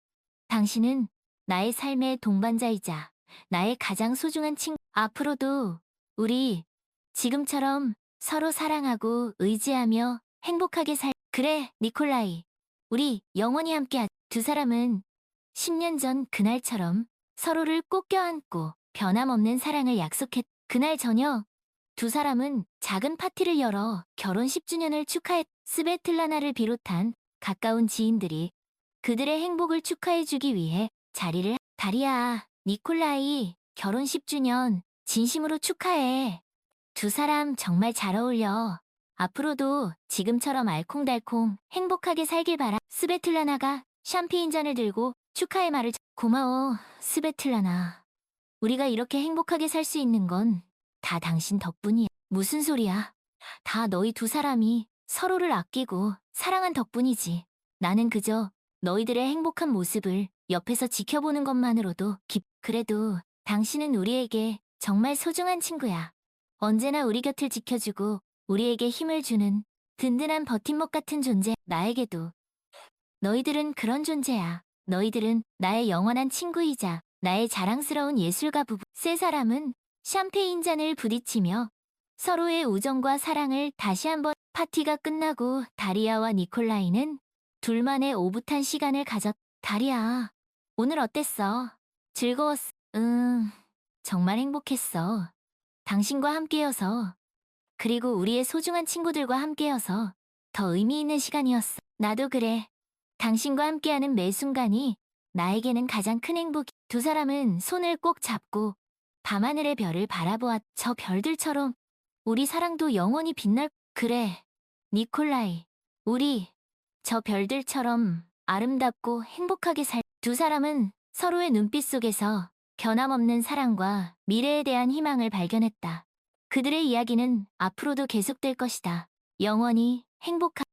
당신은 나의 삶의 동반자이자 나의 가장 소중한 친구. 앞으로도 우리 지금처럼 서로 사랑하고 의지하며 행복하게 그래, 니콜라이. 우리 영원히 함께하자. 두 사람은 10년 전 그날처럼 서로를 꼭 껴안고 변함없는 사랑을 약속했. 그날 저녁 두 사람은 작은 파티를 열어 결혼 10주년을 축하했. 스베틀라나를 비롯한 가까운 지인들이 그들의 행복을 축하해주기 위해 자리를. 다리야, 니콜라이, 결혼 10주년 진심으로 축하해. 두 사람 정말 잘 어울려. 앞으로도 지금처럼 알콩달콩 행복하게 살길 바라. 스베틀라나가 샴페인 잔을 들고 축하의 말을. 고마워, 스베틀라나. 우리가 이렇게 행복하게 살 수 있는 건 다 당신 덕분이야. 무슨 소리야? 다 너희 두 사람이 서로를 아끼고 사랑한 덕분이지. 나는 그저 너희들의 행복한 모습을 옆에서 지켜보는 것만으로도 그래도 당신은 우리에게 정말 소중한 친구야. 언제나 우리 곁을 지켜주고 우리에게 힘을 주는 든든한 버팀목 같은 존재. 나에게도 너희들은 그런 존재야. 너희들은 나의 영원한 친구이자 나의 자랑스러운 예술가 부부. 세 사람은 샴페인 잔을 부딪히며 서로의 우정과 사랑을 다시 한번. 파티가 끝나고 다리아와 니콜라이는 둘만의 오붓한 시간을 가졌. 다리아, 오늘 어땠어? 즐거웠어? 응, 정말 행복했어. 당신과 함께여서, 그리고 우리의 소중한 친구들과 함께여서 더 의미 있는 시간이었어. 나도 그래. 당신과 함께하는 매 순간이 나에게는 가장 큰 행복. 두 사람은 손을 꼭 잡고 밤하늘의 별을 바라보았. 저 별들처럼 우리 사랑도 영원히 빛날. 그래, 니콜라이. 우리 저 별들처럼 아름답고 행복하게 두 사람은 서로의 눈빛 속에서 변함없는 사랑과 미래에 대한 희망을 발견했다. 그들의 이야기는 앞으로도 계속될 것이다. 영원히 행복한